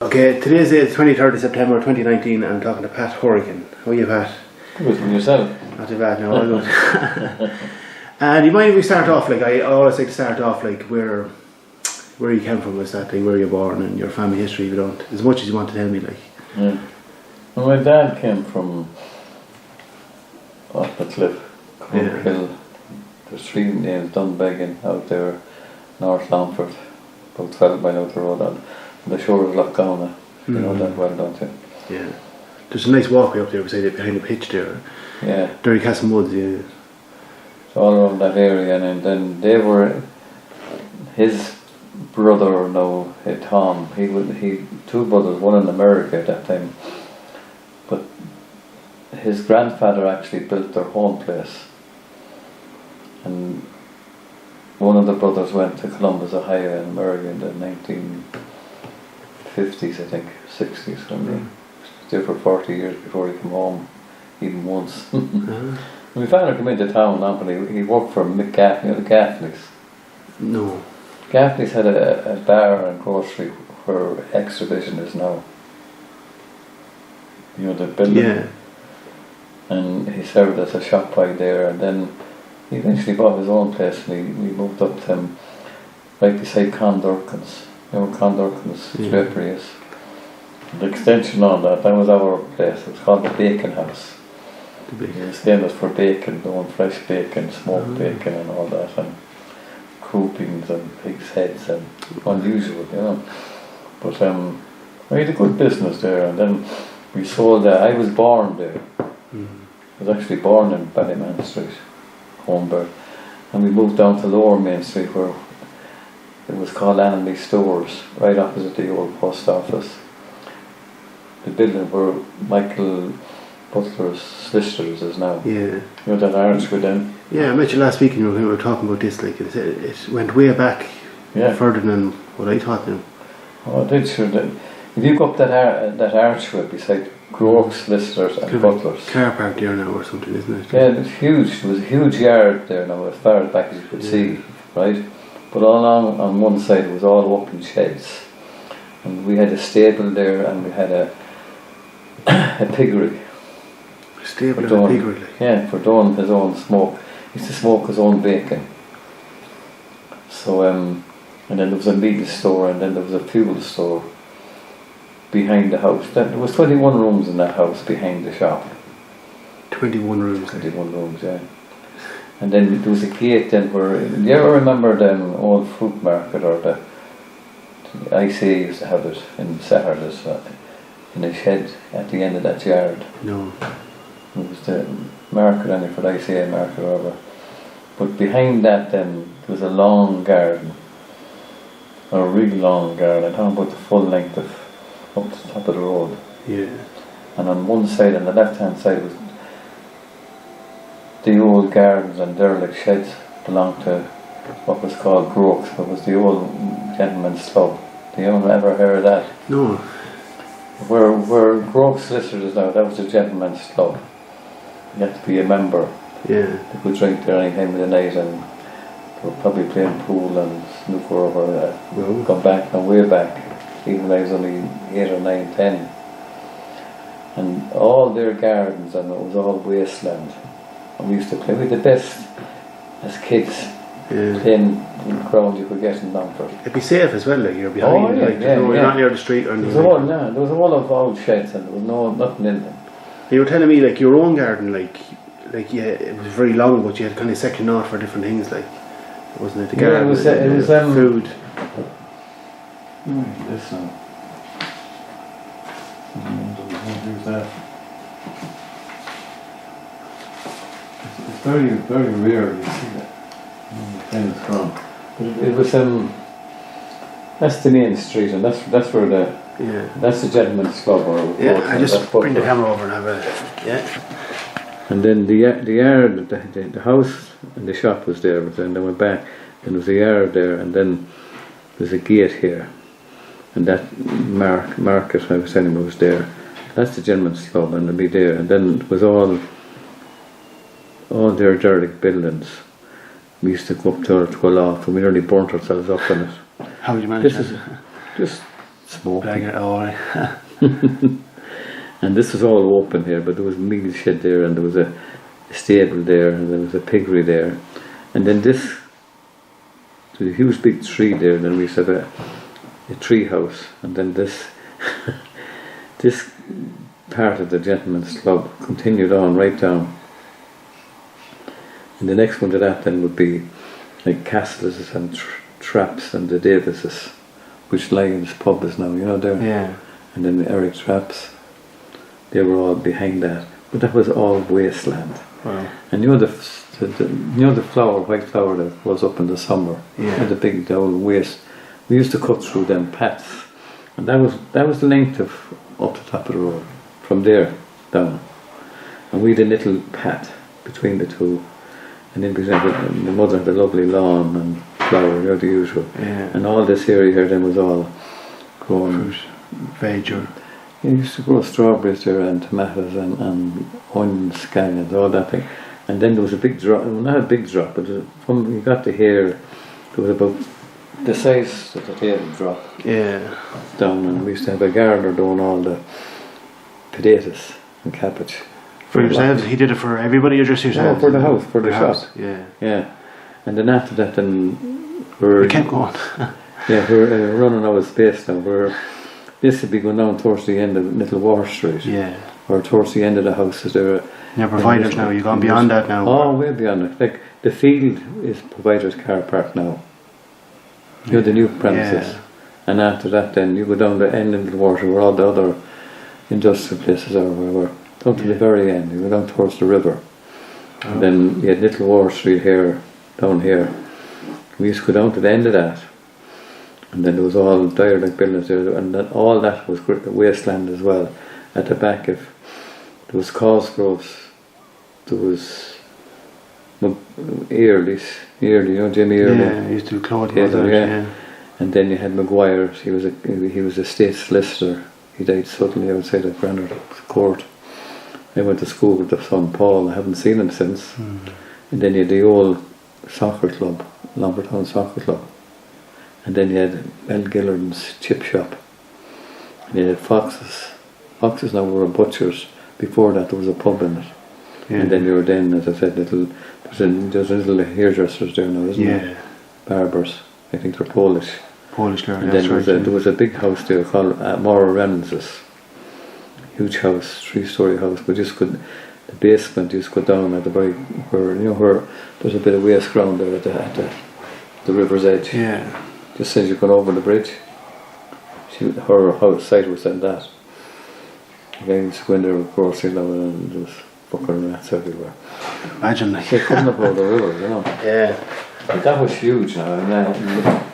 Okay, today's the 23rd of September 2019 and I'm talking to Pat Hourican. How are you, Pat? Good, and yourself? Not too bad, no, all good. And you mind if we start off, like, I always like to start off, like, where you came from, was that thing, where you're born and your family history, if you don't, as much as you want to tell me, like. Yeah. Well, my dad came from off the cliff, Hill. There's three names, Dunbeggin, out there, North Longford, about 12 mile out the road on the shore of Lochgowna. You know that well, don't you? Yeah. There's a nice walkway up there behind the pitch there. Yeah. Derry Castle Woods, yeah. So all around that area, and then they were, his brother now, Tom, he two brothers, one in America at that time, but his grandfather actually built their home place, and one of the brothers went to Columbus, Ohio in America in the 1950s, I think, 60s, when he was there for 40 years before he came home, even once. When my father came into town, he worked for Mick Gaffney, you know the Gaffneys? No. Gaffney's had a bar and grocery where Exhibition is now. You know, the building? Yeah. And he served as a shop boy there, and then he eventually bought his own place, and we moved up to him right beside Condorcan's. You know where Condorcan's drapery is? The extension on that was our place. It was called the Bacon House. It was famous for bacon, doing fresh bacon, smoked bacon and all that, and croupings and pig's heads, and unusual, you know. But we had a good business there, and then we sold that. I was born there. I was actually born in Ballyman Street, Homeburg, and we moved down to Lower Main Street where it was called Anley Stores, right opposite the old post office. The building where Michael Butler's solicitors is now. Yeah. You know that arch within? Yeah, I met you last week and we were talking about this, like, it went way back, further than what I thought now. Oh, it did, sure. If you go up that archway beside Groke's solicitors and Butler's. Car park there now or something, isn't it? Yeah, it's huge. There was a huge yard there now, as far as back as you could see, right? But all along on one side it was all open sheds. And we had a stable there, and we had a piggery. Stable and a piggery, like. Yeah, for doing his own smoke. He used to smoke his own bacon. So, and then there was a meat store, and then there was a fuel store behind the house. There was 21 rooms in that house behind the shop. 21 rooms? 21 rooms, yeah. And then there was a gate then where, do you ever remember the old fruit market, or the ICA used to have it in Saturdays, in a shed at the end of that yard? No. It was the market, and for the ICA market or whatever. But behind that then there was a long garden, or a really long garden. I'm talking about the full length of up to the top of the road. Yeah. And on one side, on the left hand side, was the old gardens and derelict sheds belonged to what was called Groke's. It was the old gentleman's club. Do you ever hear of that? No. Where Groke's solicitors is now, that was the gentleman's club. You had to be a member. Yeah. They could drink there any time of the night, and they were probably playing pool and snooker over that. Come back and way back, even when I was only 8 or 9, 10. And all their gardens, and it was all wasteland. And we used to play with the best as kids, playing in the ground you could get in Longford. It'd be safe as well, like, you're behind, you're not near the street or anything. There was a wall of old sheds, and there was nothing in them. You were telling me, like, your own garden, like yeah, it was very long, but you had kind of section off for different things, like, wasn't it? The garden, it was food. This now. Who's that? It's very, very rare you see that. It's gone. But it was that's the main street, and that's where that's the gentleman's club. I just bring the camera over and have a And then the yard, the house and the shop was there, but then they went back. Then there was a yard there, and then there's a gate here, and that market I was telling you was there. That's the gentleman's club, and it'll be there. And then it was all their derelict buildings. We used to go up to our 12 off, and we nearly burnt ourselves up in it. How did you manage Just smoking. Oh, right. And this was all open here, but there was a meal shed there, and there was a stable there, and there was a piggery there. And then there was a huge big tree there, then we used to have a tree house, and then this this part of the gentleman's club continued on right down. And the next one to that then would be like Castles and Traps and the Davises, which Lyons pub is now, there. Yeah. And then the Eric Traps, they were all behind that. But that was all wasteland. Wow. And the flower, white flower that was up in the summer, Yeah. the old waste. We used to cut through them paths, and that was the length of up the top of the road, from there down. And we had a little path between the two, and then the mother had a lovely lawn and flower, the usual. Yeah. And all this area here then was all grown. Fruit, veg, or You used to grow strawberries there and tomatoes and onions, scallions, all that thing. And then there was a big drop, well, not a big drop, but from you got to here, there was about the size of the table drop down, and we used to have a gardener doing all the potatoes and cabbage. for yourselves. He did it for everybody, or just yourselves? No, for the house, for the shop. Yeah. Yeah. And then after that, then we're... We kept going. Yeah, we're running out of space now. This would be going down towards the end of Little Water Street. Yeah. Or towards the end of the houses there. You're providers now, you've gone beyond that now. Oh, way beyond it. Like, the field is providers car park now. You're the new premises. Yeah. And after that then, you go down the end of the water where all the other industrial places are, where we're down to the very end. You go down towards the river. Oh. And then you had Little Water Street here, down here. We used to go down to the end of that. And then there was all dialect buildings there, and then all that was wasteland as well. At the back, there was Cosgroves, there was Early's, Jimmy Early. Yeah, he used to do clothing. Yeah. And then you had Maguire's. He was a state solicitor. He died suddenly outside of Granard Court. I went to school with the son Paul. I haven't seen him since. And then you had the old soccer club, Longford Town Soccer Club. And then you had Mel Gillard's chip shop. And you had Fox's. Fox's now were a butcher's. Before that there was a pub in it. Yeah. And then you were then, as I said, there's little hairdressers there now, isn't there? Barbers. I think they're Polish. Polish girl, And then there was a big house there called Mora Rams's. Huge house, 3-story house. But the basement, you just go down at the very, where there's a bit of waste ground there at the river's edge. Yeah. Just as you're going over the bridge. Her house site was in that. Again, used to go in there with grocery now, and there was fucking rats everywhere. Imagine They couldn't afford the river, Yeah. But that was huge now, and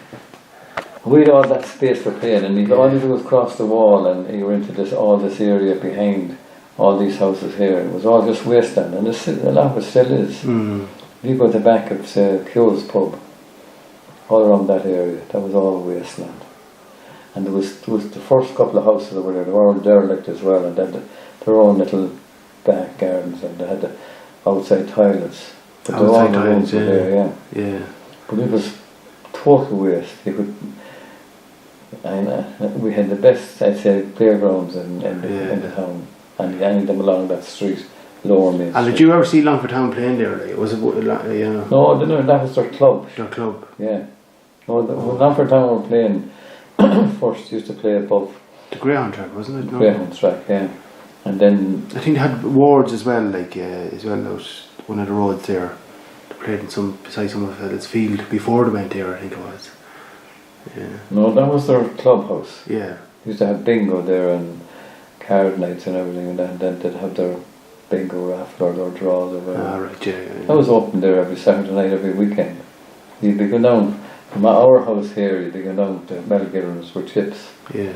we had all that space for playing, and all you do was cross the wall, and you were into all this area behind all these houses here. It was all just wasteland, and a lot of it still is. You go to the back of, say, Keogh's pub, all around that area, that was all wasteland. And there was the first couple of houses that were there, they were all derelict as well, and they had their own little back gardens, and they had the outside toilets. But Outside toilets, yeah. But it was total waste. We had the best, I'd say, playgrounds in the town, and any of them along that street, Lower Main Street. And did you ever see Longford Town playing there? Like, was it, No, that was their club. Their club? Yeah. No, when Longford Town were playing, first used to play above The Greyhound track, wasn't it? No? Greyhound track, yeah. And then I think they had wards as well, out one of the roads there. They played beside some of its field before they went there, I think it was. Yeah. no, that was their clubhouse. Yeah. Used to have bingo there and card nights and everything, and then they'd have their bingo raffle or their draws or whatever. Right, yeah. I was open there every Saturday night, every weekend. You'd be going down from our house here, you'd be going down to Mel Gillard's for chips. Yeah.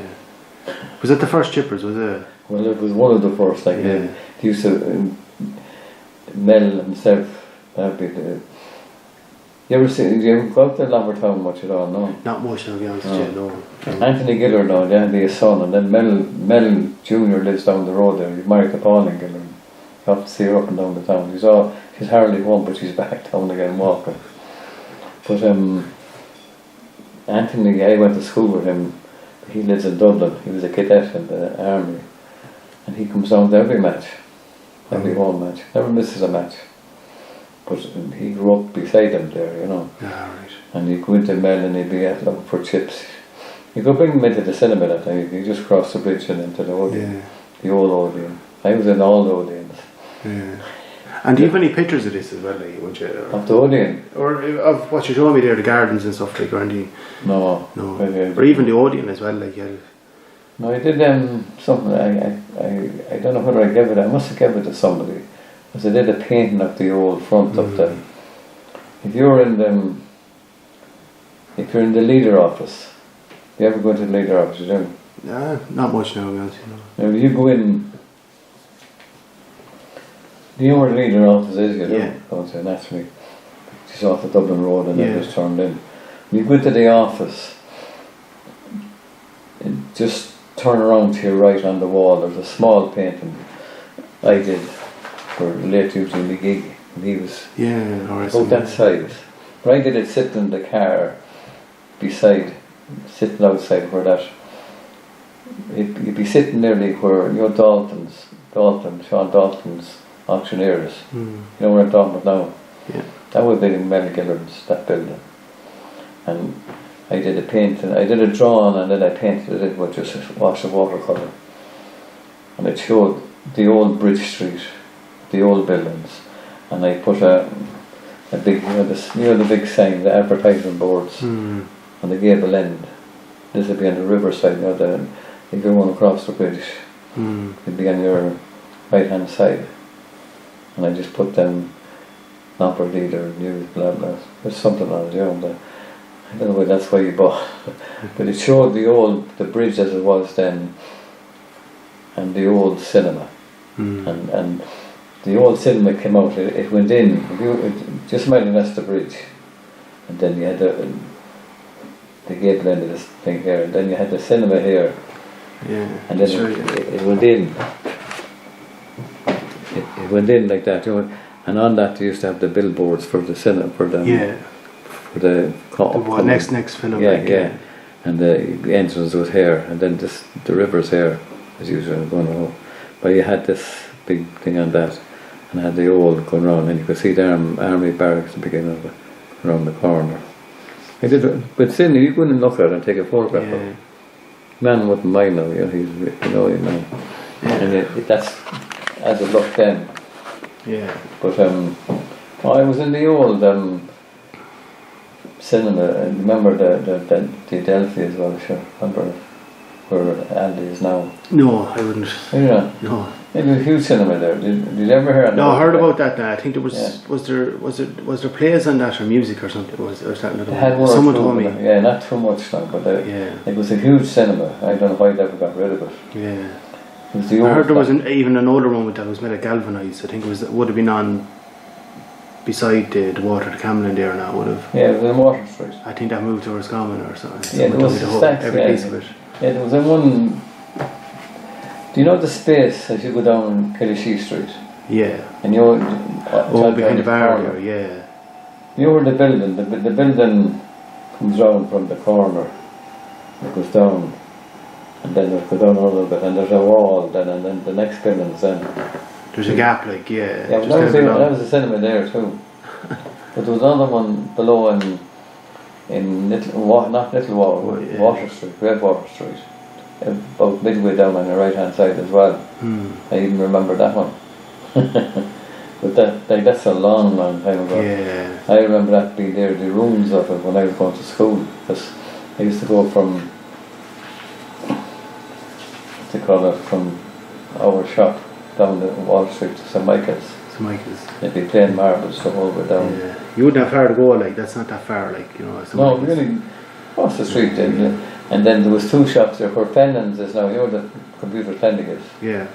Was it the first Chippers, was it? Well, it was one of the first, like they used to Mel himself, that'd be the... You ever go out to Longford Town much at all, no? Not much, I'll be honest with you, no. Anthony Gillard now, they had his son, and then Mel Jr. lives down the road there. He's married to Pauline Gillard. You have to see her up and down the town. She's hardly home, but she's back down again walking. But Anthony, I went to school with him he lives in Dublin. He was a cadet in the army, and he comes down to every match, every home match. Never misses a match. But he grew up beside him there, you know. Ah, right. And he'd go into Mel and he'd be out looking for chips. You could bring him into the cinema that time. You just cross the bridge and into the Odeon, the old Odeon. I was in all the Odeons. Yeah. And do you have any pictures of this as well, like, would you? Of the Odeon? Or of what you showed me there, the gardens and stuff, like, or anything? No. Or even the Odeon as well, like, yeah. No, I did something, I don't know whether I gave it, I must have given it to somebody. Because I did a painting of the old front of the, if you're in the leader office, you ever go into the leader office, you do? Not much now, to be honest, you know. Now you go in, do you know where the leader office is? You Yeah. Don't you, naturally. Just off the Dublin Road and then just turned in. When you go into the office, just turn around to your right on the wall, there's a small painting I did for the late Eugene McGee, and he was about that size. But I did it sitting in the car sitting outside where that, you'd be sitting nearly where, you know, Sean Dalton's auctioneers, you know where I'm talking about now? Yeah. That would be Mel Gillen's, that building. And I did a painting, I did a drawing and then I painted it with just a wash of watercolour. And it showed the old Bridge Street, the old buildings. And I put a big, the big sign, the advertising boards on the gable end. This would be on the riverside, you know, if you're going across the bridge, it'd be on your right hand side. And I just put them, Longford Leader, News, blah blah. There's something on it, you know. I don't know why that's why you bought, but it showed the bridge as it was then, and the old cinema, and the old cinema came out. It went in. Just imagine that's the bridge, and then you had the gable end of this thing here, and then you had the cinema here, and then it went in. It went in like that, you know, and on that they used to have the billboards for the cinema for the. For the next film. And the entrance was here, and then the river's here, as usual, going home. But you had this big thing on that, and had the old going round, and you could see the army barracks at the beginning of it, around the corner. I did it, but still, you go in and look at it and take a photograph of it. Man wouldn't mind now, you know, and that's as it looked then. Yeah. But I was in the old cinema, and remember the Adelphi as well, sure. Remember where Andy is now? No, I wouldn't. Yeah. No. It was a huge cinema there. Did you ever hear? No, I heard about that now. I think there was was there plays on that or music or something? Or that another one? Someone told me. Yeah, not too much now, but it was a huge cinema. I don't know why they ever got rid of it. Yeah. It was the I heard there was even an older one that was made of galvanised. I think it would have been on beside the water, the Camelin there now would have. Yeah, it was in Water Street. I think that moved to Roscommon or something. Yeah, there was every piece of it. Yeah, there was in one. Do you know the space as you go down Killishy Street? Yeah. And you're behind the bar there, yeah. You know where the building, the building comes round from the corner, it goes down, and then it goes down a little bit, and there's a wall, then and then the next building's then. There's a gap, like, yeah. Yeah, but that was a cinema there too. But there was another one below in Water Street, Red Water Street, about midway down on the right hand side as well. I even remember that one. But that's a long time ago. Yeah. I remember that being there, the rooms of it when I was going to school, because I used to go from our shop down to Wall Street to St. Michael's. They'd be playing marbles the whole way down. Yeah. You wouldn't have far to go, like, that's not that far, like, you know. No, really, across the street then. And then there was two shops there where Fennan's is now, you know the computer clinic is? Yeah.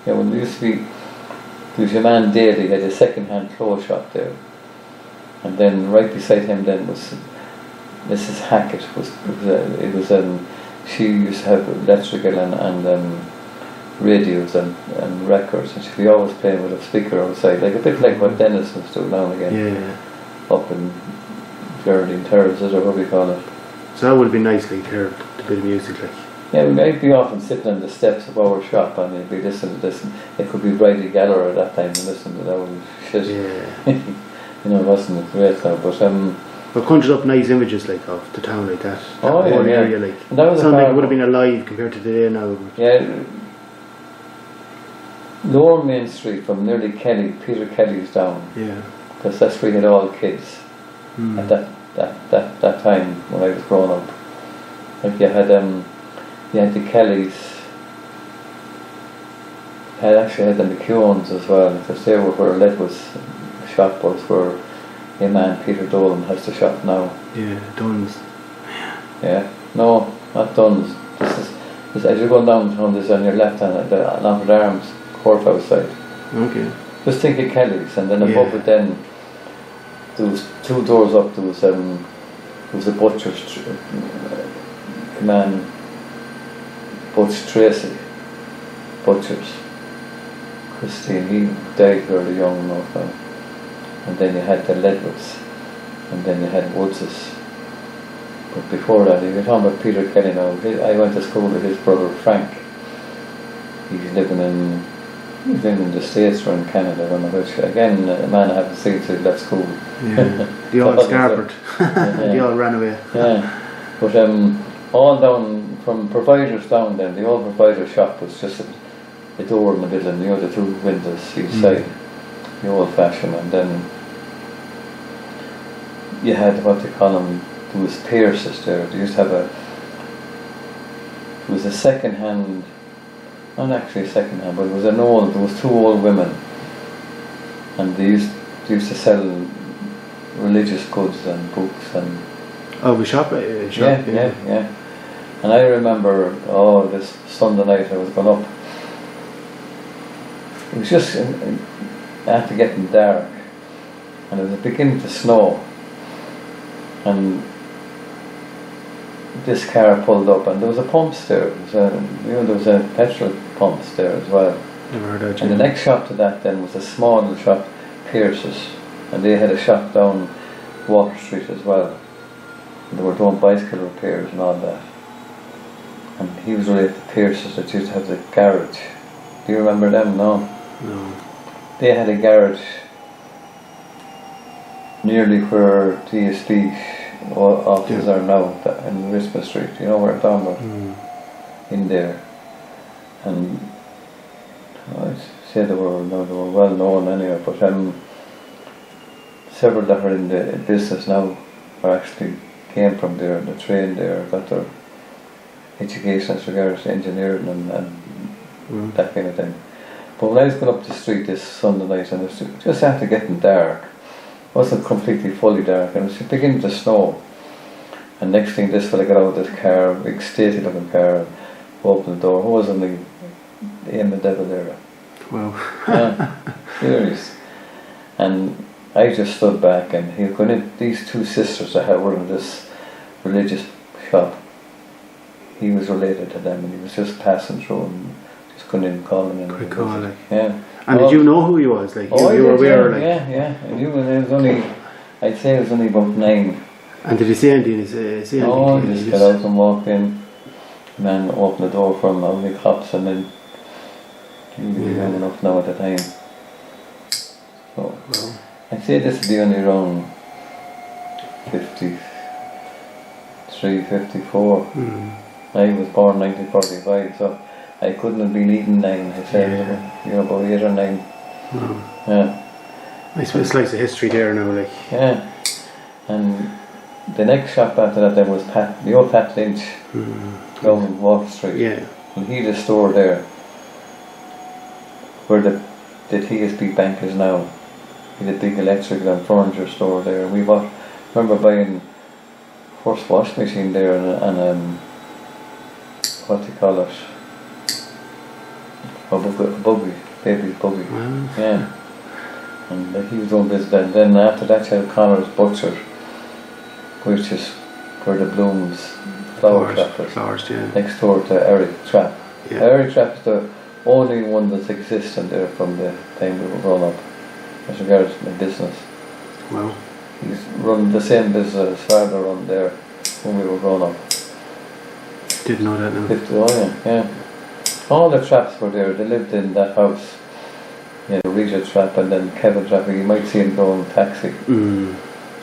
Yeah, well there used to be, there was a man there, he had a second-hand clothes shop there. And then right beside him then was Mrs. Hackett, she used to have electrical and radios and records, and she'd be always playing with a speaker outside, like a bit like what Dennis was doing now and again. Yeah. Up in Geraldine Terraces or what we call it. So that would have been nice, like, to hear a bit of music, like. Yeah, we might be often sitting on the steps of our shop and you'd be listening to this. And it could be Bridie Galler at that time and listening to that old shit. Yeah. You know, it wasn't great now, but conjured up nice images like of the town like that. Oh, whole yeah, area like. and that was something like it would have been alive compared to today now. Yeah. Lower Main Street from nearly Peter Kelly's down. Yeah. Because that's where you had all kids at that time when I was growing up. Like you had the Kellys. I actually had the McEwans as well, because they were where Led was shop was where your man Peter Dolan has the shop now. Yeah, Dunn's. Yeah. No, not Dunn's. This is as you're going downtown, this is on your left hand at the Longford Arms courthouse side. Okay. Just think of Kelly's, and then above it then there was 2 doors up, there was a butcher's man, Butch Tracy, Butchers. Christine, he died fairly young enough now. And then you had the Ledwoods, and then you had Woodses. But before that, if you're talking about Peter Kelly now, I went to school with his brother Frank. He's living in the States or in Canada, I don't know which. Again, a man I haven't seen since he left school. Yeah, they all scarpered. They all ran away. Yeah, but all down, from providers down then, the old provider shop was just a door in the middle, and you know, the 2 windows each side, the old fashioned, and then you had what they call them, there was Pierce's there. They used to have there was a second hand, not actually a second hand, but there was 2 old women, and they used to sell religious goods and books and. Oh, we shop. Yeah. And I remember, this Sunday night I was going up. It was just after getting dark, and it was beginning to snow, and this car pulled up, and there was a pump there. There was a petrol pump there as well. Never heard that. And the next shop to that then was a small shop, Pierce's, and they had a shop down Water Street as well. And they were doing bicycle repairs and all that. And he was related to Pierce's that used to have the garage. Do you remember them? No. They had a garage nearly where TSB offices are now in Richmond Street. You know where I'm talking about? In there. And I'd say they were well known anyway, but several that are in the business now are actually came from there and they trained there, got their education as regards engineering and that kind of thing. But when I was going up the street this Sunday night, and it was just after getting dark, it wasn't completely fully dark, and it was beginning to snow. And next thing, this fella got out of this car, big stately looking car, and opened the door. Who was in the aim the devil there? Wow. Yeah, serious. And I just stood back, and he was going in, these 2 sisters that were in this religious shop. He was related to them, and he was just passing through and just going in calling in. Quick call, like. Yeah. And did you know who he was? Like, you were aware, like. Yeah. I knew it was only, I'd say it was only about 9. And did he say anything? He just got out and walked in, and then opened the door for him, only cops, and then he was young enough now at the time. So, I'd say this would be only around 53, 54. I was born 1945, so I couldn't have been eating 9. I said, about 8 or 9. Yeah. I suppose it's like the history there now, like. Yeah. And the next shop after that then was the old Pat Lynch, down Water Street. Yeah. And he had a store there, where the TSB bank is now. He had a big electrical and furniture store there. And we remember buying first washing machine there and what do you call it? A buggy, baby buggy. Wow. Yeah. And he was doing business. And then after that you had Connor's Butcher, which is where the Blooms flower shop is. Flowers, yeah. Next door to Eric Trapp. Yeah. Eric Trapp is the only one that's existing there from the time we were growing up, as regards my business. Wow. He's run the same business as father run there when we were growing up. Didn't know that now. 50, oh yeah. All the Trapps were there. They lived in that house. Yeah, Rita Trapp and then Kevin Trapp. You might see him going taxi.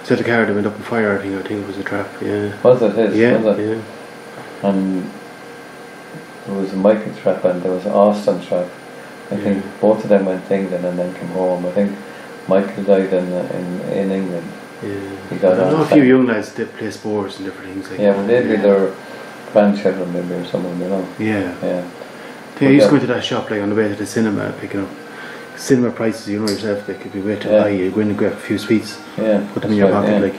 So the car that went up in fire, I think it was a Trapp, yeah. Was it his? Yeah, was it? yeah. And there was Michael Trapp and there was Austin Trapp. I think both of them went to England and then came home. I think Michael died in England. Yeah. He got I know a few young lads that play sports and different things like yeah, that. well they'd be their grandchildren maybe or someone, you know. Yeah. Yeah. I used to go to that shop like on the way to the cinema, picking up cinema prices, you know yourself, they could be way too high. You go in and grab a few sweets, put them in your pocket. Like.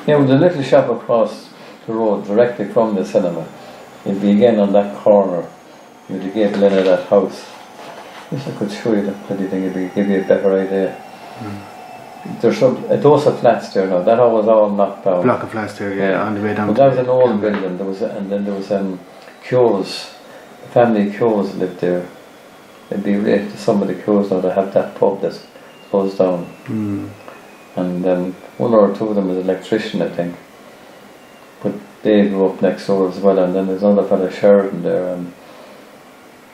Yeah, well, the little shop across the road, directly from the cinema, you'd be again on that corner, you'd be gable in at that house. Yes, I could show you that bloody thing, it'd give you a better idea. There's a dose of flats there now, that was all knocked down. Block of flats there, on the way down. But that was an old building, and then there was Cures, the family Cures lived there. It'd be related to some of the Cures now to have that pub that's closed down. And one or two of them was an electrician, I think. But they grew up next door as well, and then there's another fella Sheridan there, and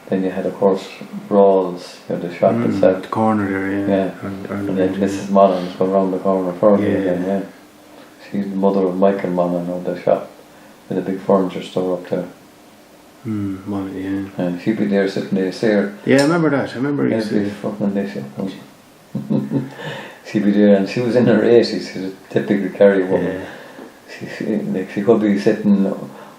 then you had of course Rawls, the shop itself. The corner there, yeah. And then Mrs. Monaghan's going round the corner further again, She's the mother of Michael Monaghan of the shop, with a big furniture store up there. Monaghan, And she'd be there sitting there, see her. Yeah, I remember that. I remember you said. She'd be there, and she was in her 80s. She's a typical Kerry woman. She could be sitting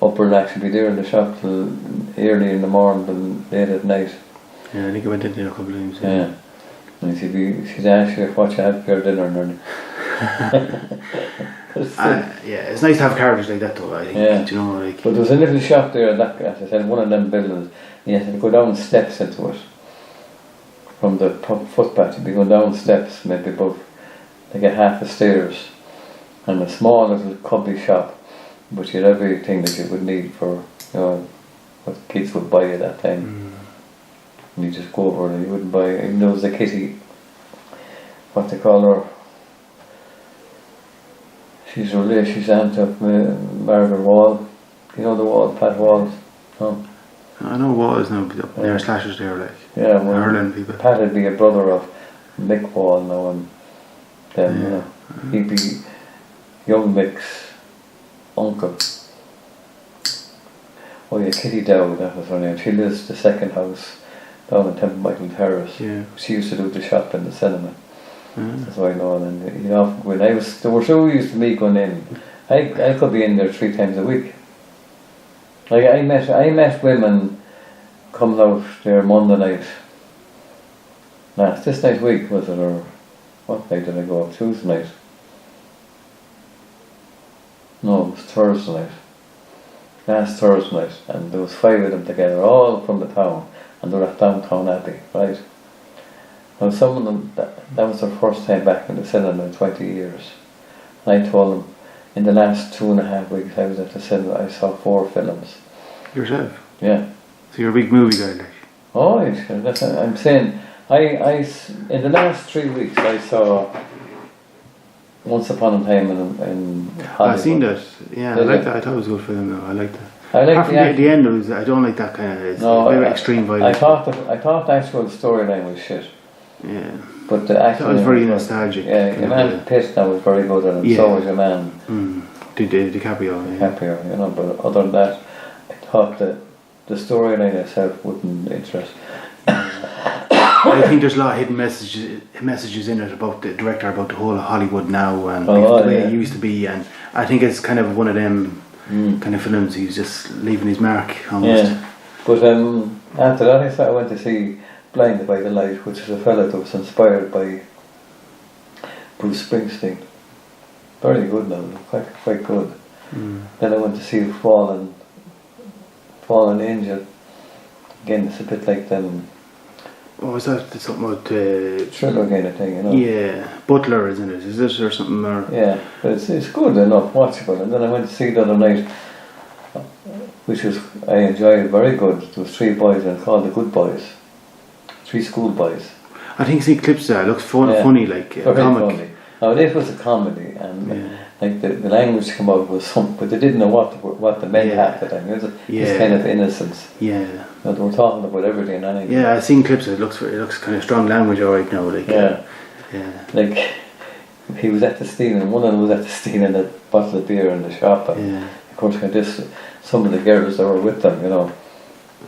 up relaxed. She'd be there in the shop till early in the morning and late at night. Yeah, I think I went in there a couple of times. Yeah. And she'd ask you what you had for your dinner and it's nice to have characters like that though, I think. You know, like. But there was a little shop there, as I said, one of them buildings, and you had to go down steps into it. From the footpath, you'd be going down steps, maybe above, like a half a stairs, and a small little cubby shop, but you had everything that you would need for, you know, what kids would buy at that time. And you just go over and you wouldn't buy, even though it was a kitty, what they call her, she's aunt of Margaret Wall. You know the Wall, Pat Walls? No? I know Walls now, but there are slashers there, like. Yeah, well, Ireland people. Pat would be a brother of Mick Wall now, and then, you know, he'd be young Mick's uncle. Oh yeah, Kitty Dow, that was her name. She lives the second house down in Temple Michael Terrace. Yeah. She used to do the shop in the cinema. That's what I know. And you know, when I was, they were so used to me going in. I could be in there 3 times a week. Like I met women coming out there Monday night. This night week was it, or what night did I go out? Tuesday night. No, it was Thursday night. Last Thursday night, and there was 5 of them together, all from the town, and they were at Downtown Abbey, right? Now some of them, that was their first time back in the cinema in 20 years. And I told them, in the last 2.5 weeks I was at the cinema, I saw 4 films. Yourself? Yeah. So you're a big movie guy, like? Oh, I'm saying, in the last 3 weeks I saw Once Upon a Time in Hollywood. I've seen that. Yeah, I like that. I thought it was a good film though. I liked it. I like the end of it, I don't like that kind of, it's very extreme violence. I thought the actual storyline was shit. Yeah. But the acting was very nostalgic. Yeah, your man Pitt now was very good and so was your man DiCaprio. DiCaprio, you know, but other than that, I thought that the storyline itself wouldn't interest. I think there's a lot of hidden messages in it about the director, about the whole of Hollywood now and the way it used to be, and I think it's kind of one of them kind of films he's just leaving his mark almost. Yeah. But after that I went to see Blinded by the Light, which is a fella that was inspired by Bruce Springsteen. Very good now, quite good. Then I went to see Fallen Angel. Again, it's a bit like them. What was that? It's something about thriller kind of thing, you know. Yeah, Butler, isn't it? Is this or something? Or yeah, but it's good enough, watchable. And then I went to see the other night, which was I enjoyed, very good. There was 3 boys and called The Good Boys. 3 school boys. I think see clips there. It looks funny, like a comic. Funny. Now this was a comedy, and like the language come out was some, but they didn't know what the meant half the time. It was this kind of innocence. Yeah. You know, they were talking about everything and anything. Yeah, I've seen clips. It looks kind of strong language, alright now. Like yeah. Like he was at the stealing. One of them was at the stealing a bottle of beer in the shop. And of course, some of the girls that were with them, you know,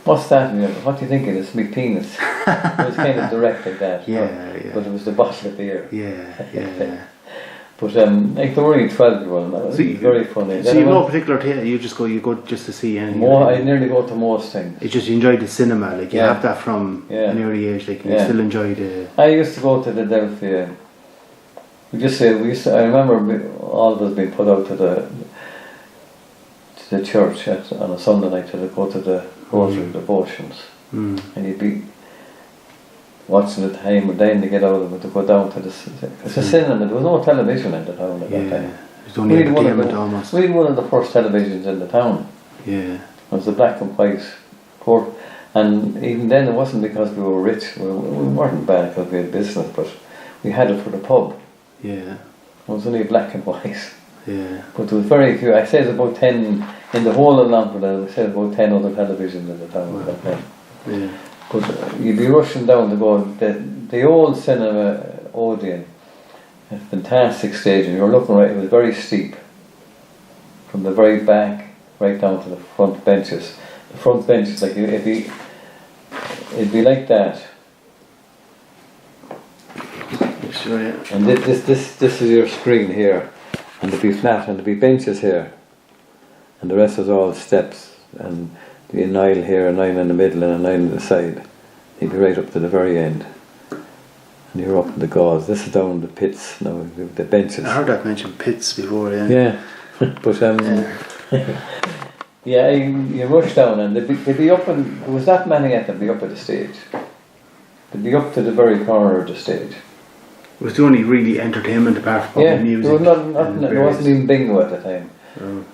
what's that? You know, what do you think it is? Me penis. It was kind of direct like that. Yeah. But it was the bottle of beer. Yeah. But like they were only 12-year-old, it was very funny. So you no particular theatre, you go just to see anything? I nearly go to most things. It's just you enjoyed the cinema, like you have that from an early age, like you still enjoy the... I used to go to the Delphi. I remember all of us being put out to the church on a Sunday night to go to the rosary devotions. And you'd be watching the time, and then to get out of it to go down to the cinema. There was no television in the town at that time. It was only entertainment almost. We had one of the first televisions in the town. Yeah. It was the black and white port, and even then it wasn't because we were rich. We weren't bad because we had business, but we had it for the pub. Yeah. It was only black and white. Yeah. But there was very few. I said about 10 in the whole of Longford. I said about 10 other televisions in the town at that time. Yeah. But you'd be rushing down to go. The old cinema Odeon, a fantastic stage, and you were looking right. It was very steep, from the very back right down to the front benches. The front benches, like it'd be like that. Sure, yeah. And this is your screen here, and there'd be flat, and there'd be benches here, and the rest was all steps, and there'd be an aisle here, an aisle in the middle, and an aisle on the side. You'd be right up to the very end, and you're up in the gauze. This is down the pits now, the benches. I heard that mentioned pits before, yeah. Yeah, but you rush down, and they'd be up, and there was that many at them. Be up at the stage. They'd be up to the very corner of the stage. It was the only really entertainment apart from music. There was there wasn't even bingo at the time,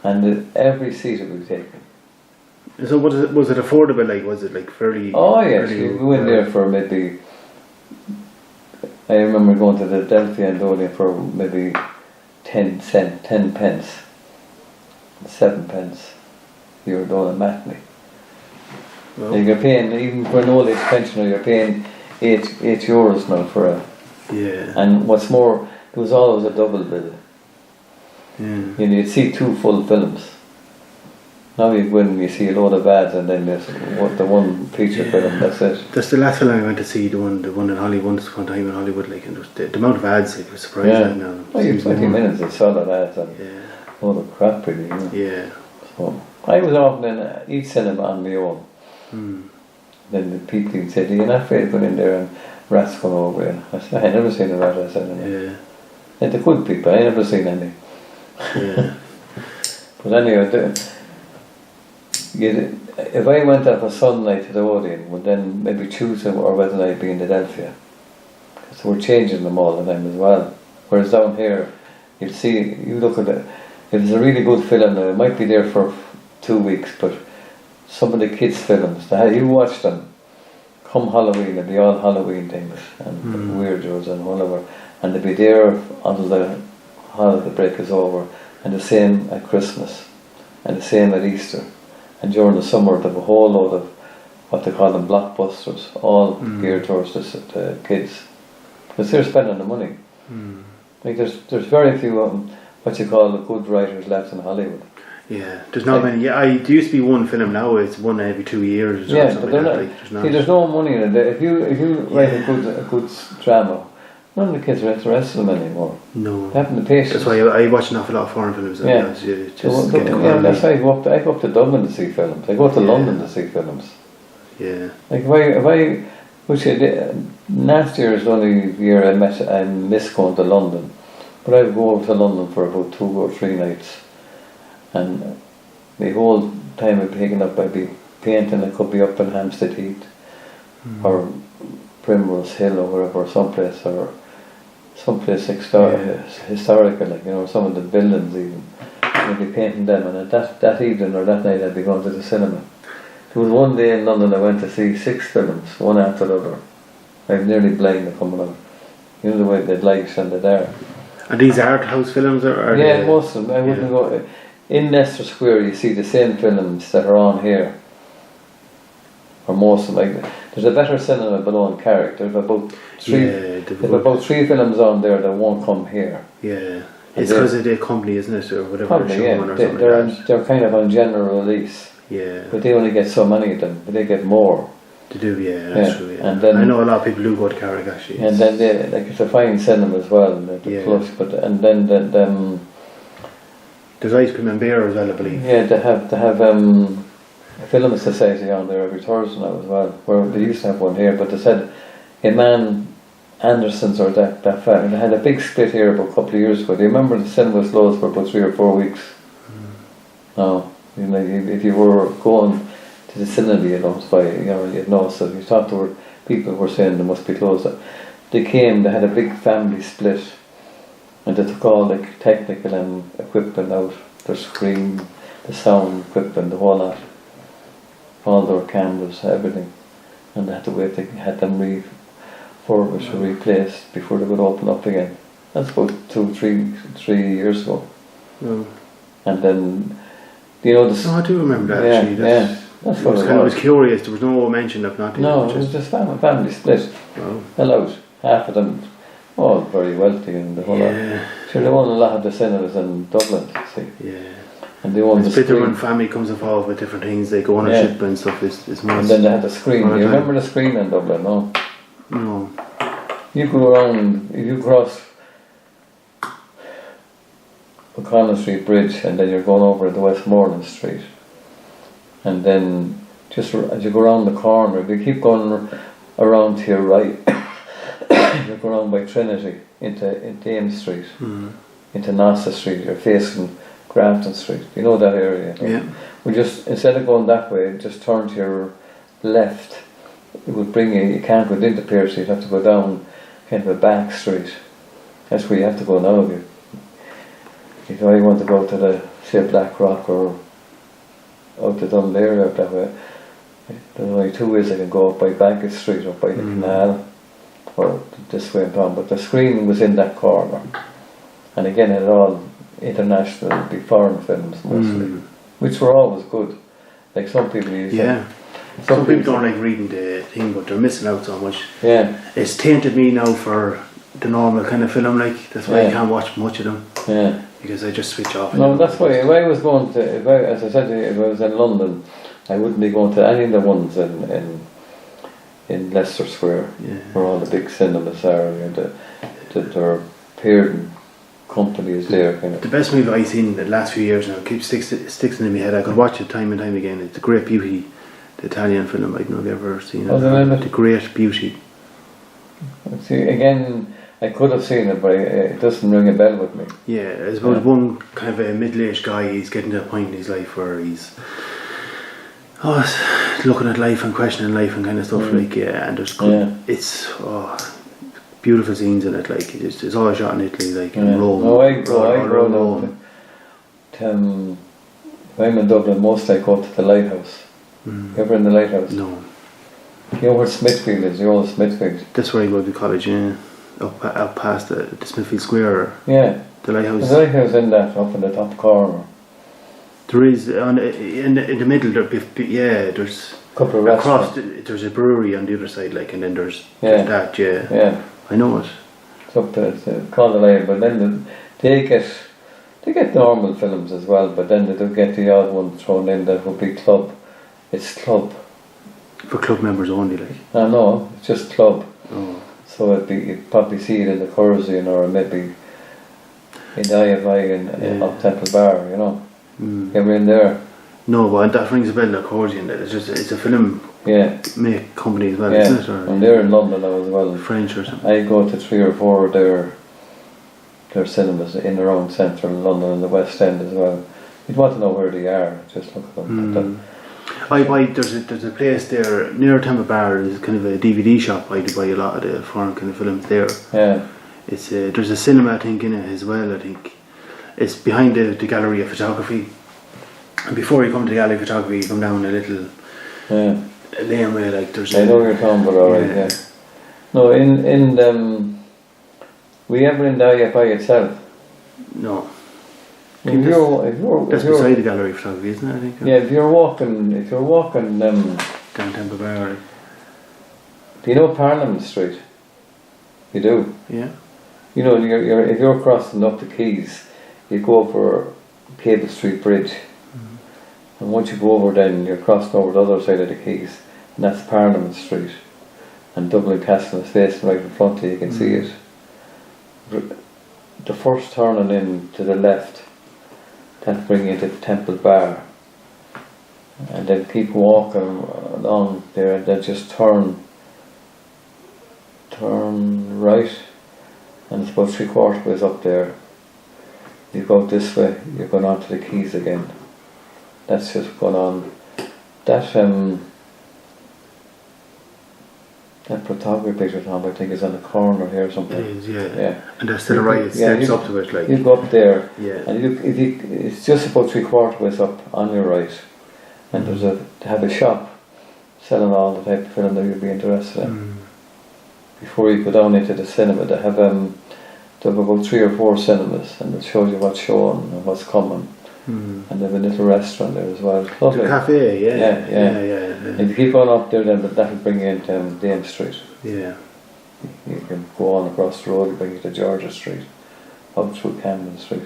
and every seat would be taken. So was it affordable? Like was it like fairly? Oh yes, we went there for maybe. I remember going to the Delphi and Odeon for maybe 10 pence, 7 pence. You were doing a matinee. Well, you're paying, even for an old age pensioner, you're paying €8 now for a. Yeah. And what's more, there was always a double bill. Yeah. You know, you'd see 2 full films. Now you go in and you see a load of ads, and then there's the one feature film. That's it. That's the last film I went to see. The one in Hollywood. Once upon a time in Hollywood, like, and the amount of ads, like, was surprising. Yeah. Well, you 20 minutes of solid ads and a load of crap, really. You know? Yeah. So I was often in each cinema on my own. Then the people said, "You're not afraid to go in there and rats come over you?" I said, "I never seen a rat." I said, "Yeah." And the good people, I never seen any. Yeah. But anyway, if I went up a Sunday to the Odeon, well then maybe Tuesday or Wednesday I'd be in the Delphi. So we're changing them all the time as well. Whereas down here, you look at it, if it's a really good film now, it might be there for 2 weeks, but some of the kids' films, you watch them, come Halloween, they'll be all Halloween things, and weirdos and whatever, and they'll be there until the holiday break is over, and the same at Christmas, and the same at Easter. And during the summer, they have a whole load of what they call them blockbusters, all geared towards the kids, because they're spending the money. Like there's very few what you call the good writers left in Hollywood. Yeah, there's not many. Yeah, there used to be one film. Now it's one every 2 years. Yeah, or something but like that. there's no money in it. If you write a good drama, none of the kids are interested in them anymore. No, they haven't the patience. That's why I watch an awful lot of foreign films. That's why I go up to Dublin to see films. I go to London to see films. Yeah. Like if I which I did, last year is the only year I missed going to London, but I'd go over to London for about 2 or 3 nights, and the whole time I'd be taken up, I'd be painting. I could be up in Hampstead Heath or Primrose Hill or wherever, someplace historical, like, you know, some of the buildings even. I'd be painting them, and that evening or that night I'd be going to the cinema. There was one day in London I went to see 6 films, one after the other. I was nearly blind coming out. You know the way they'd lights and they're there. Are these art house films or are Yeah, they, most of them. I wouldn't go in Leicester Square. You see the same films that are on here, or most of them. Like there's a better cinema below in Carrick. There's about three. There's about 3 films on there that won't come here. Yeah, it's because of the company, isn't it, or whatever? Probably, yeah. They're kind of on general release. Yeah. But they only get so many of them. But they get more. They do, yeah, that's true. Yeah. And then I know a lot of people do go to Carrick actually. And then it's a fine cinema as well. The Plush, but and then there's ice cream and beer as well, I believe. Yeah, they have a film society on there every Thursday now as well. Where they used to have one here, but they said Eman Anderson's or that family, they had a big split here about a couple of years ago. Do you remember the cinema was closed for about 3 or 4 weeks? No, if you were going to the cinema, you'd know. So you thought there were people who were saying they must be closed. They had a big family split, and they took all the technical and equipment out, their screen, the sound equipment, the whole lot, all their cameras, everything, and they had to wait. They had them refurbished or replaced before they would open up again. That's about 3 years ago. And then, I do remember that actually. That's what I was curious. There was no mention of nothing. No, it was just family split. Allowed. Half of them, all very wealthy and the whole lot. Sure, they own a lot of the cinemas in Dublin, see. Yeah. And they own the screen. It's better when family comes involved with different things, like ownership and stuff. Is more. And then they had the screen. Do you remember the screen in Dublin? No. No. You go around, if you cross O'Connell Street Bridge and then you're going over the Westmoreland Street, and then just as you go around the corner, if you keep going around to your right, you go around by Trinity into Ames Street, into Nassa Street. You're facing Grafton Street. You know that area? Yeah. We just, instead of going that way, just turn to your left. It would bring you can't go into Pierce, you'd have to go down kind of a back street. That's where you have to go now. If I want to go to say Black Rock or out to Dunleary out that way, there's only 2 ways I can go, up by Bankett Street or by the canal, or this way and on. But the screen was in that corner, and again it had all international, big foreign films mostly, which were always good. Like some people use some people don't like reading the thing, but they're missing out so much. Yeah. It's tainted me now for the normal kind of film, like that's why I can't watch much of them. Yeah. Because I just switch off. No, that's why. If I was going to, as I said to you, if I was in London, I wouldn't be going to any of the ones in Leicester Square, where all the big cinemas are, and there are appearing companies there. Kind of. The best movie I've seen in the last few years now keeps sticks in my head. I could watch it time and time again. It's The Great Beauty, the Italian film. I don't know if you've ever seen it. The Great Beauty. See, again, I could have seen it, but it doesn't ring a bell with me. Yeah, it's about one kind of a middle-aged guy. He's getting to a point in his life where he's looking at life and questioning life and kind of stuff. And there's it's beautiful scenes in it. Like it's all shot in Italy, like in Rome. I go down to I'm in Dublin. Most I go to the Lighthouse. You ever in the Lighthouse? No. You know where Smithfield is? The old Smithfield. That's where I go to college. Up past the Smithfield Square. Yeah. The Lighthouse. There's a lighthouse in that, up in the top corner. There is in the middle. There's a couple of restaurants. There's a brewery on the other side, like, and then there's that. Yeah. I know it. It's up there. It's called the Lion, but then they get normal films as well, but then they do get the odd one thrown in that would be club. It's club. For club members only, like. No, it's just club. Oh. So you'd probably see it in the Curzon or maybe in the IFI in Up Temple Bar, you know. Ever in there? No, but that rings a bell, the Curzon. It's a film make company as well, isn't it? And they're in London now as well. French or something. I go to 3 or 4 of their cinemas in around central London and the West End as well. You'd want to know where they are, just look at them. There's a place there near Temple Bar. There's kind of a DVD shop. I do buy a lot of the foreign kind of films there. Yeah. It's there's a cinema I think in it as well. I think it's behind the gallery of photography. And before you come to the gallery of photography, you come down a little laneway. Like there's. I know what you're talking about, alright. Yeah. No, in Were you ever in there by itself? No. That's beside the gallery photography, isn't it? I think. Yeah, if you're walking, down Temple Bar. do you know Parliament Street? You do. Yeah. You know, if you're crossing up the quays, you go over Cable Street Bridge, and once you go over, then you're crossing over the other side of the quays, and that's Parliament Street, and Dublin Castle is facing right in front of you. You can see it. The first turning in to the left, that'll bring you to Temple Bar, and then keep walking along there, and then just turn right, and it's about 3/4 ways up there. You go this way, you're going on to the quays again. That's just going on. That photography picture, Tom, I think is on the corner here or something. It is, yeah. Yeah. And that's to the right, it steps up to it, like. You go up there, Yeah. and it's just about 3/4 ways up on your right, and they have a shop selling all the type of film that you'd be interested in. Before you go down into the cinema, they have about 3 or 4 cinemas, and it shows you what's showing and what's coming. And they have a little restaurant there as well. Lovely. The cafe, yeah. Yeah. If you keep on up there, then that'll bring you into Dame Street. Yeah. You can go on across the road and bring you to Georgia Street, up through Camden Street.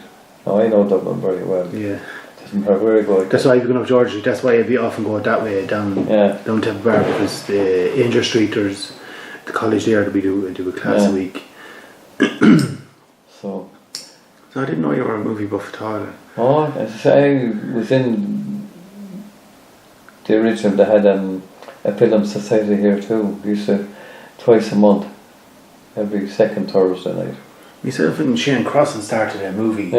Now I know Dublin very well. Yeah. Doesn't matter where you go. That's why if you're going up George Street, that's why I'd be often go that way down Temple Bar, because the Angel Street, there's the college there to do a class a week. So I didn't know you were a movie buff at all. Oh, as I say, I was in the original. They had a film society here too. We used to twice a month, every second Thursday night. Myself and Shane Crossan started a movie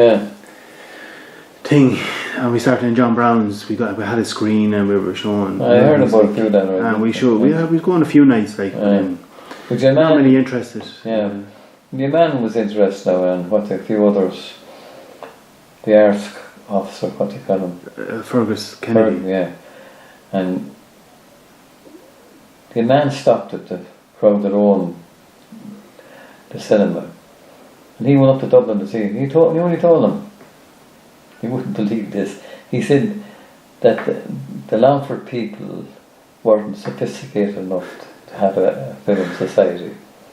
thing, and we started in John Brown's. We had a screen and we were showing. I heard about a few then, right? And we was going a few nights, like, but your man, not many interested. Yeah, your man was interested now, and what a few others. The arts officer, what do you call him? Fergus Kennedy. Yeah, and the man stopped at the crowd that owned the cinema, and he went up to Dublin to see him. You know what he told him? You wouldn't believe this. He said that the Longford people weren't sophisticated enough to have a film society.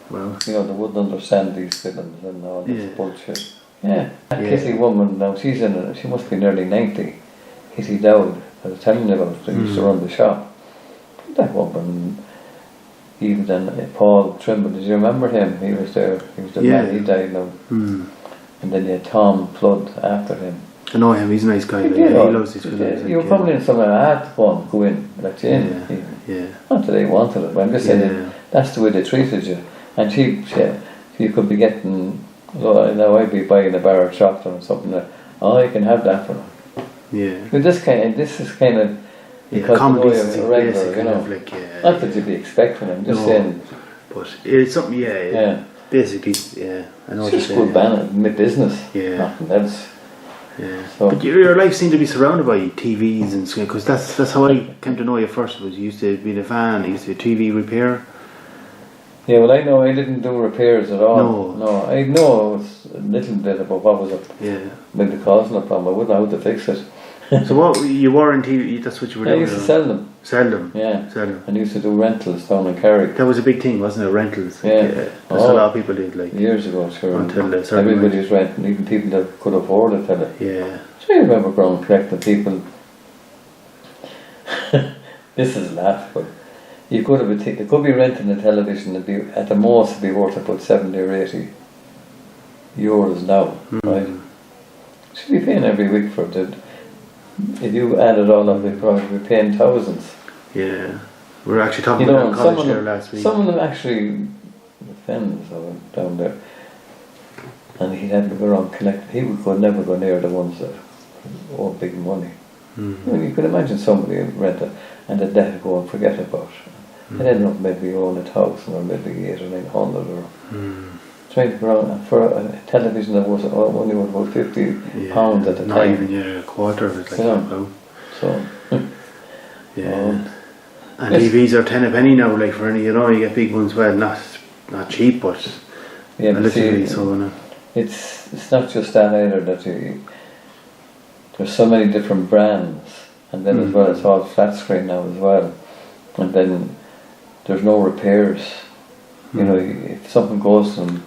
Well, you know, they wouldn't understand these films and all this bullshit. Yeah, that Kitty woman now, she must be nearly 90. Kitty Dowd, I was telling you about, they used to run the shop. That woman, even then, Paul Trimble, did you remember him? He was there, he was the man, he died now. And then you had Tom Flood after him. I know him, he's a nice guy, he loves his films. You were coming in somewhere, I had to go in, let you in. Not that they wanted it, but I'm just saying that's the way they treated you. And you could be getting, now I'd be buying a bar of chocolate or something like, oh, you can have that for them. Yeah. But this is kind of because common decency, regular, you know. Like, not that you'd be expecting them, just saying. But it's something, basically, I know. It's just good business, nothing else. Yeah. So, but your life seemed to be surrounded by TVs and screen, because that's how I came to know you first. Was you used to be a fan, you used to be a TV repair. Yeah, well, I know I didn't do repairs at all. No, I know a little bit about what was maybe causing the problem. I wouldn't know how to fix it. So what you were in TV? That's what you were doing. I used to sell them. Sell them. Yeah. Sell them. And used to do rentals down in Carrick. That was a big thing, wasn't it? Rentals. Yeah. That's what a lot of people did. Like years ago, sure. Until everybody was renting, even people that could afford it. Yeah. So I remember growing collecting people. This is laughable. You could have it could be renting a television and be at the most it'd be worth about 70 or 80 euros now, right? Should be paying every week for it. If you add it all up, you'd probably be paying thousands. Yeah, we were actually talking about college there last week. Some of them actually, friends down there, and he'd have to go around collect. He would never go near the ones that owe big money. I mean, you could imagine somebody rent it and then they'd go and forget about it. And ended up maybe own 1,000 or maybe 800 or 900 or trying to go around for a television that was only worth about £50 at the not time. Even a quarter of it, like that. So and TVs are 10 a penny now, like for any, you get big ones, well, not cheap, but Yeah, but literally see, so, no. it's not just that either, that there's so many different brands, and then as well it's all flat screen now as well, and then there's no repairs. You know, if something goes to them,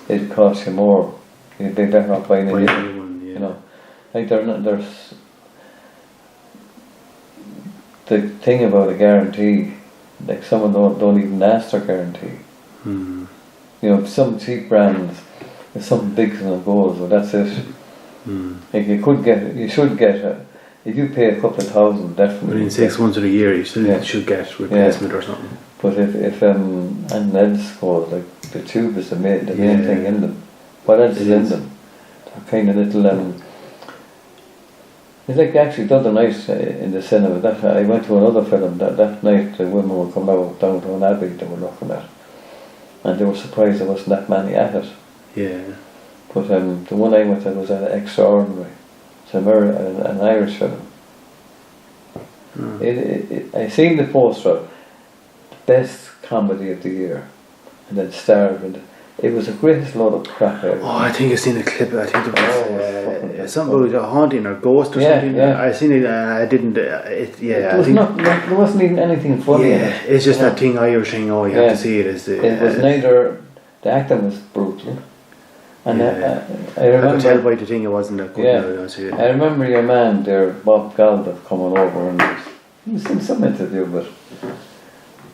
it costs you more. You'd be better off buying a new one. You know, like there's the thing about a guarantee. Like some don't even ask their guarantee. You know, some cheap brands, if something big goes, well, that's it. Like you should get if you pay a couple of thousand, definitely. Within 6 months or a year, you still should get replacement or something. But if and leads goes, like the tube is the main thing in them. What else is in them? They're kind of little. It's like actually the other night in the cinema. That I went to another film that night. The women were coming out downtown Abbey. They were looking at, and they were surprised there wasn't that many at it. Yeah. But the one I went to was Extraordinary. It's an Irish film. I seen the poster, the best comedy of the year, and then starred. And it was the greatest load of crap ever. Oh, I think I seen a clip. I think it was something about a haunting or ghost or something. Yeah. I seen it. I didn't. There wasn't even anything funny in it. It's just that thing Irish thing. Oh, you have to see it. It was neither. The acting was brutal. And I remember. I could tell by the thing it wasn't that good. I remember your man there, Bob Geldof, coming over, and he was in some interview, but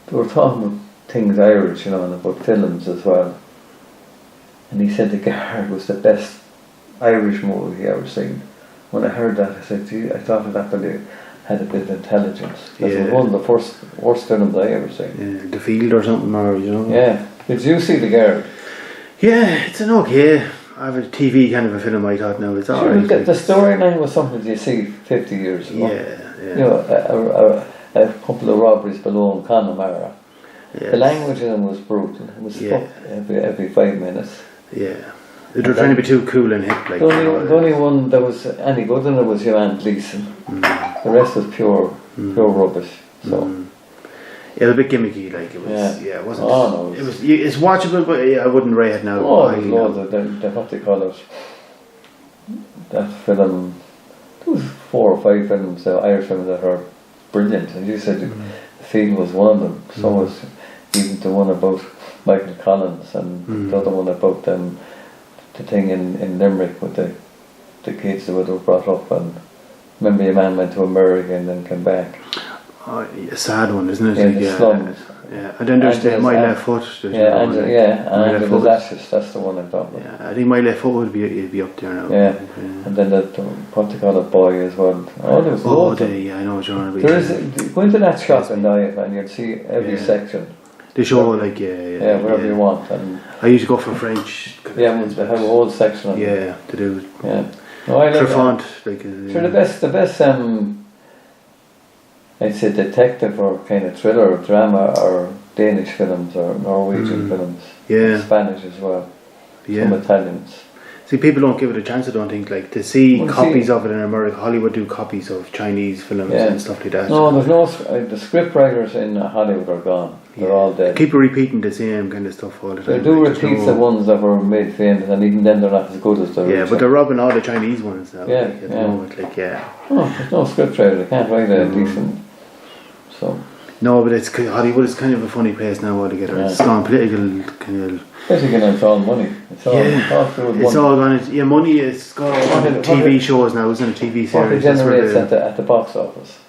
they were talking about things Irish, you know, and about films as well. And he said The Guard was the best Irish movie he ever seen. When I heard that, I said, gee, I thought it actually had a bit of intelligence. It was one of the worst films I ever seen. Yeah, The Field or something, or you know. Yeah. Did you see The Guard? Yeah, it's an okay. I have a TV kind of a film. I thought now it's alright. The storyline was something you see 50 years ago. Yeah. You know, a couple of robberies below in Connemara. Yeah. The language in them was brutal. It was fucked every 5 minutes. Yeah. They were trying to be too cool and hip. Like, the only one that was any good in it was your man Gleeson. The rest was pure rubbish. So. Yeah, a bit gimmicky, like it was. Yeah, it wasn't. Oh no, it's watchable, but I wouldn't rate it now. Oh, there's loads of what they call it. That film. There was 4 or 5 films, Irish films that are brilliant, and you said The Field was one of them. So was even the one about Michael Collins, and the other one about the thing in Limerick with the kids that were brought up, and remember your man went to America and then came back. Oh, a sad one, isn't it? Yeah, the slums. Yeah, and then there's My Left Foot. And Angela's Ashes, that's the one I thought about. Yeah, I think My Left Foot would be up there now. Yeah, and then what they call it, Boy as well. Oh, there was loads. I know what you're on about. There is, go into that shop in Diet and you'll see every section. They show whatever you want. And I used to go for French. They have a whole section of to do. Yeah. No, I like the best I'd say detective or kind of thriller or drama or Danish films or Norwegian films. Yeah. Spanish as well. Some Italians. See, people don't give it a chance, I don't think. Like, to see copies of it in America, Hollywood do copies of Chinese films and stuff like that. No, there's no. The script writers in Hollywood are gone. They're all dead. Keep repeating the same kind of stuff all the time. They do repeat the ones that were made famous, and even then they're not as good as the original. Yeah, but they're robbing all the Chinese ones now. At the moment, Oh, there's no script writer. They can't write a decent. So. No, but Hollywood is kind of a funny place now altogether. It's gone political kind of. Basically, it's all money. It's all gone. Money is gone on TV shows now, isn't it? TV series. What it generates at the box office.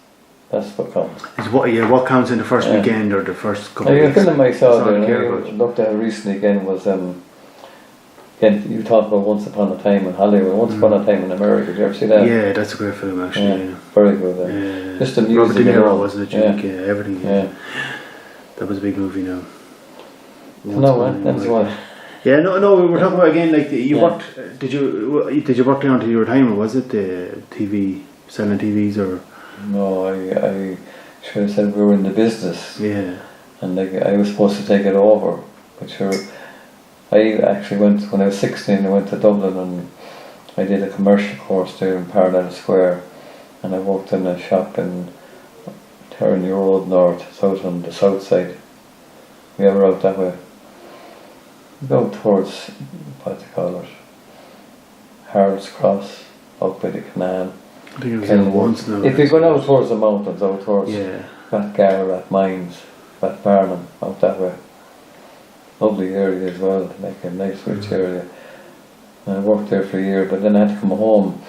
That's what counts. It's what counts in the first weekend or the first couple of weeks. The film I saw there, I looked at recently again, was again, you talked about Once Upon a Time in Hollywood, Once Upon a Time in America. Did you ever see that? Yeah, that's a great film actually. Yeah. Very good. Just the music. Robert De Niro, wasn't it? Everything. Yeah. That was a big movie now. That's one. Yeah, no. We were talking about again. Like you worked. Did you work down to your retirement? Was it the TV selling TVs or? No, I should have said we were in the business. Yeah. And I was supposed to take it over, but sure. I actually went when I was 16. I went to Dublin and I did a commercial course there in Parallel Square, and I worked in a shop in Terranure Road North, south on the south side. We ever out that way? Go towards, what do you call it, Harold's Cross, out by the canal. I think it was in once now. If you go out towards the mountains, out towards Rathgar, Rathmines, Rathbarnham, out that way. Lovely area as well, like a nice rich area. And I worked there for a year, but then I had to come home.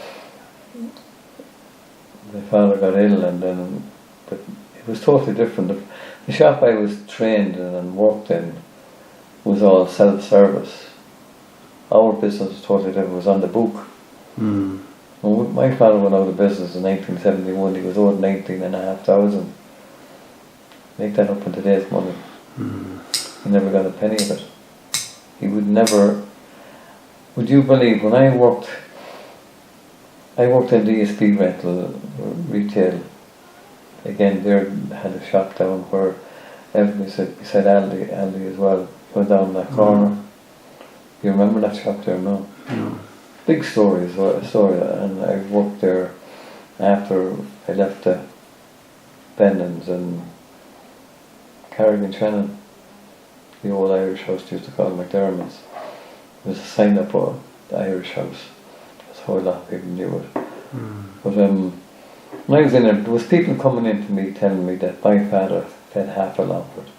My father got ill, and then, but it was totally different. The shop I was trained in and worked in was all self-service. Our business was totally different. It was on the book. When my father went out of business in 1971, he was owed 19,500. Make that up in today's money. He never got a penny of it. He would never. Would you believe, when I worked in DSP rental, retail, again there had a shop down where everybody said Aldi as well, went down that corner. You remember that shop there? No. Big story as well, and I worked there after I left the Bennans and Carrigan Shannon, the old Irish house they used to call McDermott's. It was a sign up for the Irish house. That's how a lot of people knew it. But when I was in there was people coming in to me telling me that my father fed half a Longford.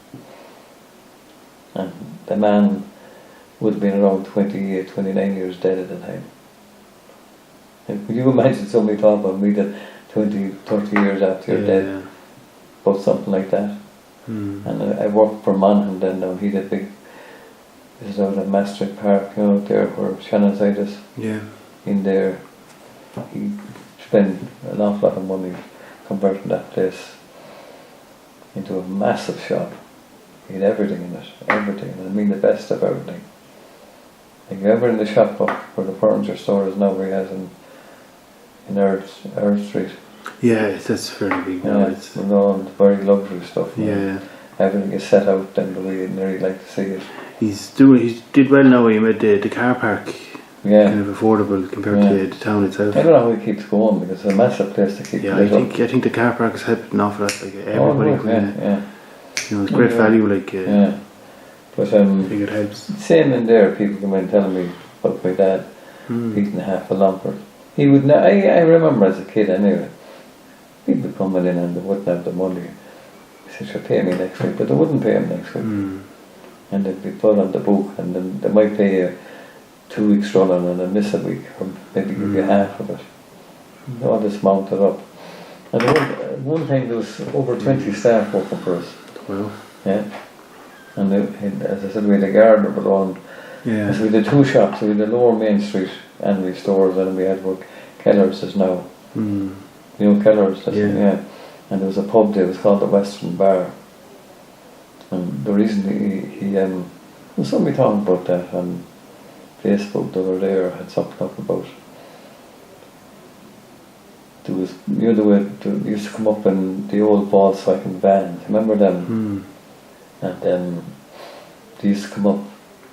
And the man would have been around 28, 29 years dead at the time. And could you imagine somebody talking about me that 20, 30 years after you're dead, about something like that? And I worked for Monaghan then now. He did big, this is out at Maastricht Park, you know, out there where Shannon's side is. In there, he spent an awful lot of money converting that place into a massive shop. He had everything in it, everything, and I mean the best of everything. Like ever in the shop up where the furniture store is now, where he has in Earth Street. Yeah, that's fairly big now. It's all very luxury stuff. Everything is set out then the way you'd nearly like to see it. He did well now. He made the car park kind of affordable compared to the town itself. I don't know how he keeps going because it's a massive place to keep. I think the car park has helped an awful lot. Like everybody, you know, it's great value. Like but I think it helps. Same in there. People come in telling me about my dad eating half a Longford. He would. I remember as a kid anyway. People coming in and they wouldn't have the money. He said, "She'll pay me next week," but they wouldn't pay him next week. And they'd be put on the book, and then they might pay you 2 weeks running and then miss a week, or maybe give you half of it. All this mounted up. And one time there was over 20 staff working for us. Well. Yeah. And as I said, we had a gardener below. So we had 2 shops. We had the Lower Main Street Anry stores, and we had what Keller's is now. You know Keller's? And there was a pub there, it was called the Western Bar. And the reason he there was somebody talking about that on Facebook the other day, or had something up about. There was, you know, the way they used to come up in the old Volkswagen vans, remember them? And they used to come up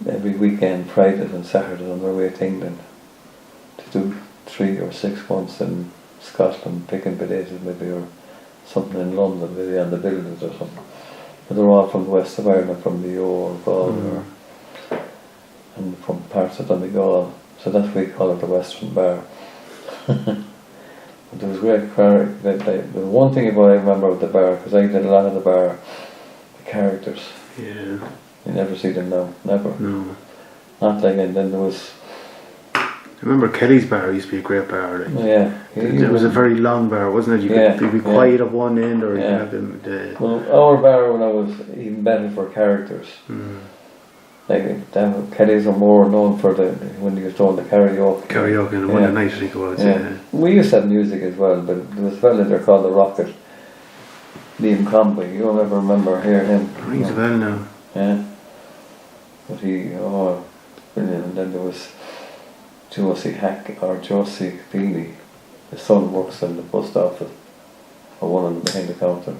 every weekend, Fridays and Saturdays on their way to England to do 3 or 6 months in Scotland, picking potatoes maybe, or something in London, maybe on the buildings or something. But they're all from the west of Ireland, from the or Galway, and from parts of Donegal. So that's why we call it the Western Bar. But there was great the one thing about I remember with the bar, because I did a lot of the bar, the characters. You never see them now, never. No. Not like, and then there was. I remember Kelly's bar used to be a great bar. Like. It was a very long bar, wasn't it? You could be quiet at one end, or you could have them. Well, our bar when I was even better for characters. Like Kelly's are more known for when you was doing the karaoke. Karaoke and one night I think it was. We used to have music as well, but there was a fella there called the Rocket, Liam Conway. You don't ever remember hearing him? Rings a bell now. But he, brilliant. And then there was Josie Beanie. His son works in the post office, or one of them behind the counter.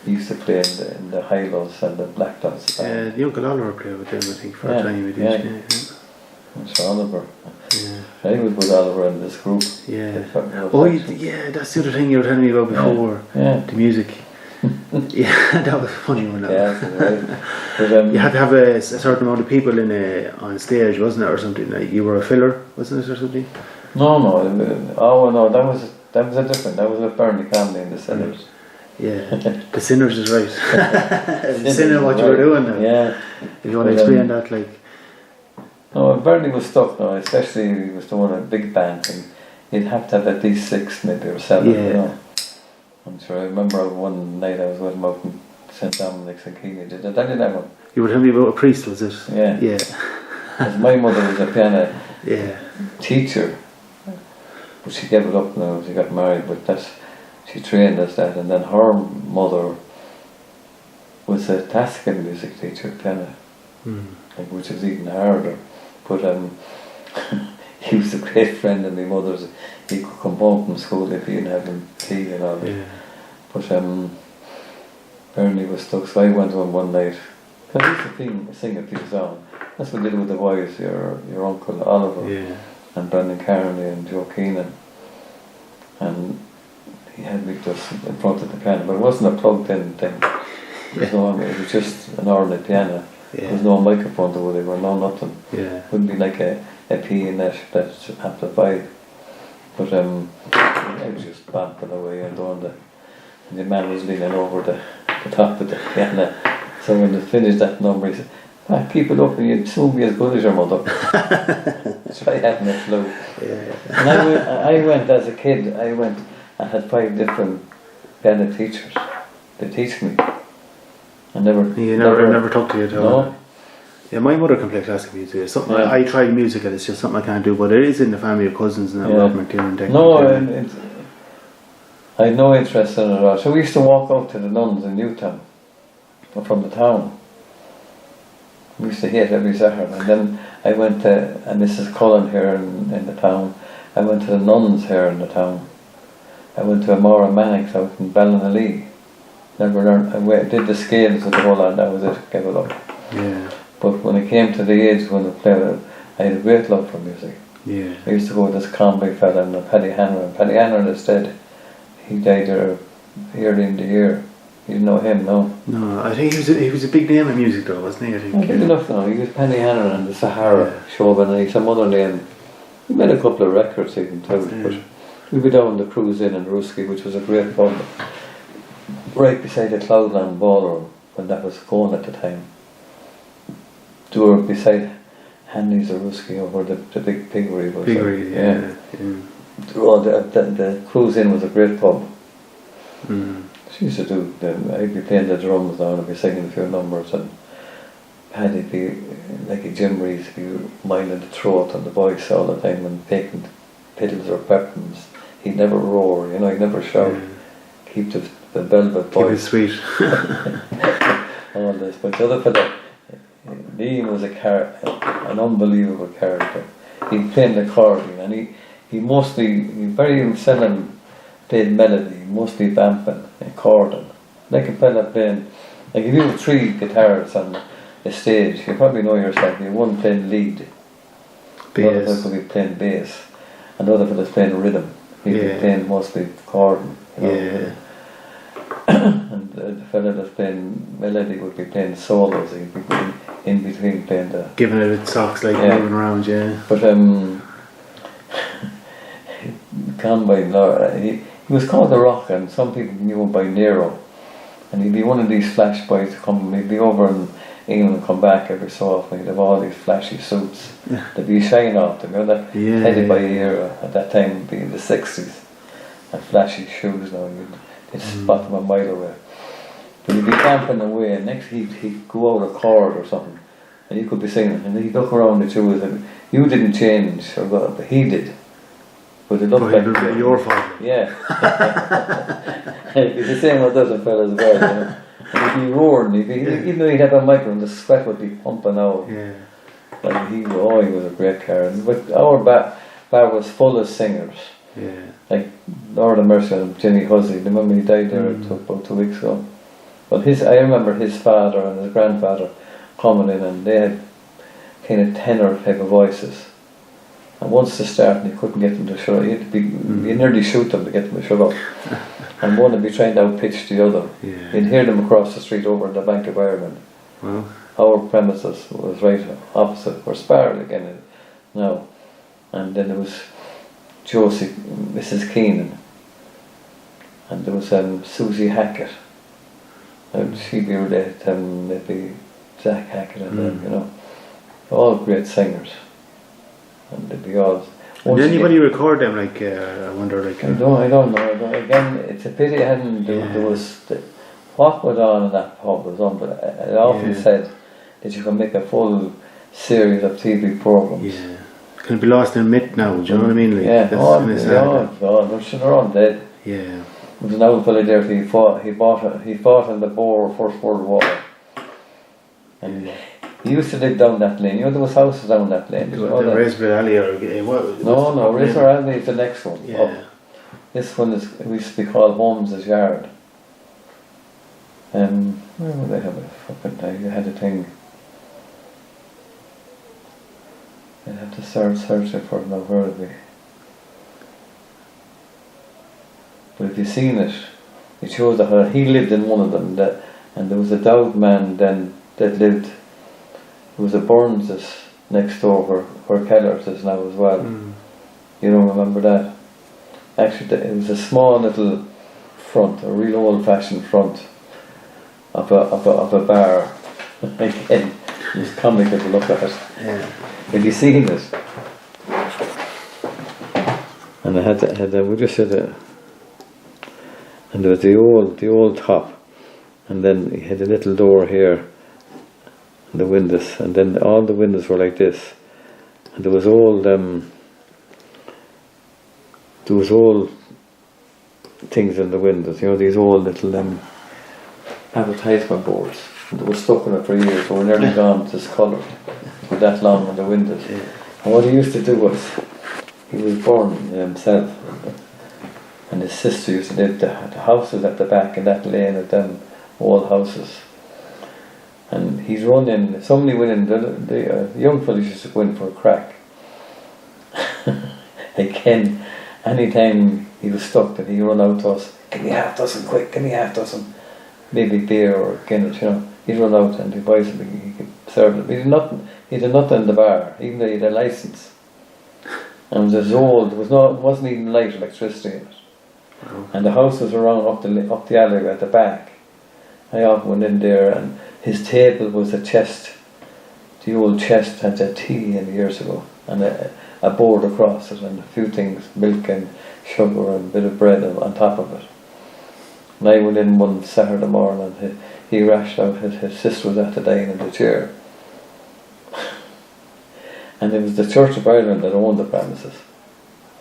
He used to play in the high-lows and the black dots. The Uncle Oliver played with them, I think, for a time. Sir Oliver. I was with Oliver in this group. That's the other thing you were telling me about before. The music. Yeah, that was a funny one. Yeah, that's right. But, you had to have a certain amount of people on stage, wasn't it, or something? Like you were a filler, wasn't it, or something? No, that was a different. That was with Bernie Conley and the Sinners. Yeah, the Sinners is right. The Sinner, what you were doing now. Yeah. If you want to explain that, like. No, Bernie was stuck now, especially he was doing a big band thing. You'd have to have at least 6, maybe, or 7, you know. I'm sure I remember one night I was with him out in St. Dominic's in Keene. Did I tell you that one? You were telling me about a priest, was it? Yeah. Yeah. Because my mother was a piano teacher. But she gave it up now, she got married, but she trained as that. And then her mother was a classical music teacher, piano, which is even harder. But he was a great friend of my mother's. He could come home from school if he didn't have tea and all. Yeah. But Bernie was stuck, so I went to him one night. Because he used to sing a few songs. That's what we did with the boys, your uncle Oliver and Brendan Carney and Joe Keenan. And he had me just in front of the piano, but it wasn't a plugged in thing. It was just an ordinary piano. There was no microphone to it, no nothing. It wouldn't be like a pianette that's amplified. But I was just bumping away and doing and the man was leaning over the top of the piano. So when they finished that number, he said, keep it up and you'd soon be as good as your mother. So I hadn't a clue. And I went as a kid, I had 5 different piano teachers. They teach me. I never talked to you at all. No. Yeah, my mother can play classical music. It's something I tried music and it's just something I can't do, but it is in the family of cousins and Rob McDoon and No, I had no interest in it at all. So we used to walk out to the nuns in Newtown, from the town. We used to hit every Saturday. And then I went to Mrs. Cullen here in the town. I went to the nuns here in the town. I went to Amora Mannix out in Ballinallee. Never learned. I did the scales with the whole lot, that was it, gave it up. Yeah. But when it came to the age when I played, I had a great love for music. Yeah. I used to go with this Conway fella and Paddy Hanrahan. Paddy Hanrahan is dead. He died early in the year. You know him, no? No, I think he was a big name in music though, wasn't he? I think. Big enough now. He was Paddy Hanrahan, the Sahara Chauvin, and some other name. He made a couple of records even too. But we'd be down the Cruise Inn in Ruski, which was a great pub, right beside the Cloudland Ballroom when that was going at the time. They were beside Hanley's or Ruski over the big piggery was. Piggery, yeah. Oh, the Cruise Inn was a great pub. She used to do I'd be playing the drums now and I'd be singing a few numbers and Paddy'd be like a Jim Reeves, be minding the throat and the voice all the time and taking pills or peppermints. He'd never roar, he'd never shout. Keep the velvet voice. Keep it sweet. All this. But the other fella, Liam was an unbelievable character. He played the accordion and he very seldom played melody, mostly vamping, according. Like a fella playing, like if you have 3 guitars on the stage, you probably know yourself, you have one playing lead, the other fella could be playing bass, and the other fella's playing rhythm. He'd be playing mostly according. And the fella that's playing melody would be playing solos, he'd be in between playing the... Giving it its socks, like moving around, But Conway, he was called the Rock, and some people knew him by Nero. And he'd be one of these flash boys he'd be over in England and come back every so often. He'd have all these flashy suits. They'd be shine off them, that headed by era at that time would be in the 60s. And flashy shoes now, you'd spot them a mile away. But he'd be camping away, and next he'd go out a chord or something, and you could be singing, and he'd look around at you and you didn't change, but he did. But it looked like your fault. Yeah. It'd be the same with other fellas as well, And he'd be roaring, even though he'd have a microphone, the sweat would be pumping out. And he was a great character. But our bar was full of singers. Like Lord of Mercy and Jimmy Hussey. Remember he died there about 2 weeks ago. But I remember his father and his grandfather coming in, and they had kind of tenor type of voices. And once they started, you couldn't get them to shut up. You nearly shoot them to get them to shut up. and one would be trying to outpitch the other. Yeah. You'd hear them across the street over in the Bank of Ireland. Well, Our premises was right opposite. We're Sparrow again now. And then there was Josie, Mrs. Keenan, and there was Susie Hackett. And she'd be related to maybe Jack Hackett and them, you know. All great singers. And they'd be all... did anybody record them? Like, I wonder, like... I don't know. Again, it's a pity I hadn't... There was... What went on in that pub was unbelievable. I often said that you can make a full series of TV programs. Yeah. Can it be lost in a myth now? Do you know what I mean? Like, yeah, God, they're all dead. Yeah. There was an old fella there, he fought in the First World War. And he used to live down that lane. You know, there was houses down that lane. The Raspberry Alley or what? No, Raspberry Alley is the next one. Yeah. Up. This one we used to be called Holmes's Yard. Where would they have a fucking thing? You had a thing. I'd have to search it for it now, where would it be? But if you've seen it, it shows that he lived in one of them, and there was a Dowd man then that lived. There was a Burns's next door where Keller's is now as well. You don't remember that? Actually, it was a small little front, a real old-fashioned front of a bar. Again, it was comical to look at it. Yeah. Have you seen it? And I had we just had a, and there was the old top, and then he had a little door here, and the windows, and then all the windows were like this, and there was old things in the windows, you know, these old little advertisement boards. They were stuck in it for years, but were nearly gone, discoloured, with that long on the windows. Yeah. And what he used to do was, he was born himself, and his sister used to live, the houses at the back in that lane of them old houses. And he's running, somebody went in, the young fellas used to go in for a crack. Again, anytime he was stuck, that he'd run out to us, give me half dozen, quick, give me half dozen. Maybe beer or Guinness, you know. He'd run out and he'd buy something, he could serve it. He did nothing in the bar, even though he had a licence. And it was as old, it wasn't even light electricity in it. Oh. And the house was around up the alley at the back. I often went in there, and his table was a chest. The old chest had a tea in years ago, and a board across it, and a few things, milk and sugar and a bit of bread on top of it. And I went in one Saturday morning, and he rashed out, his sister was at the dying in the chair. And it was the Church of Ireland that owned the premises.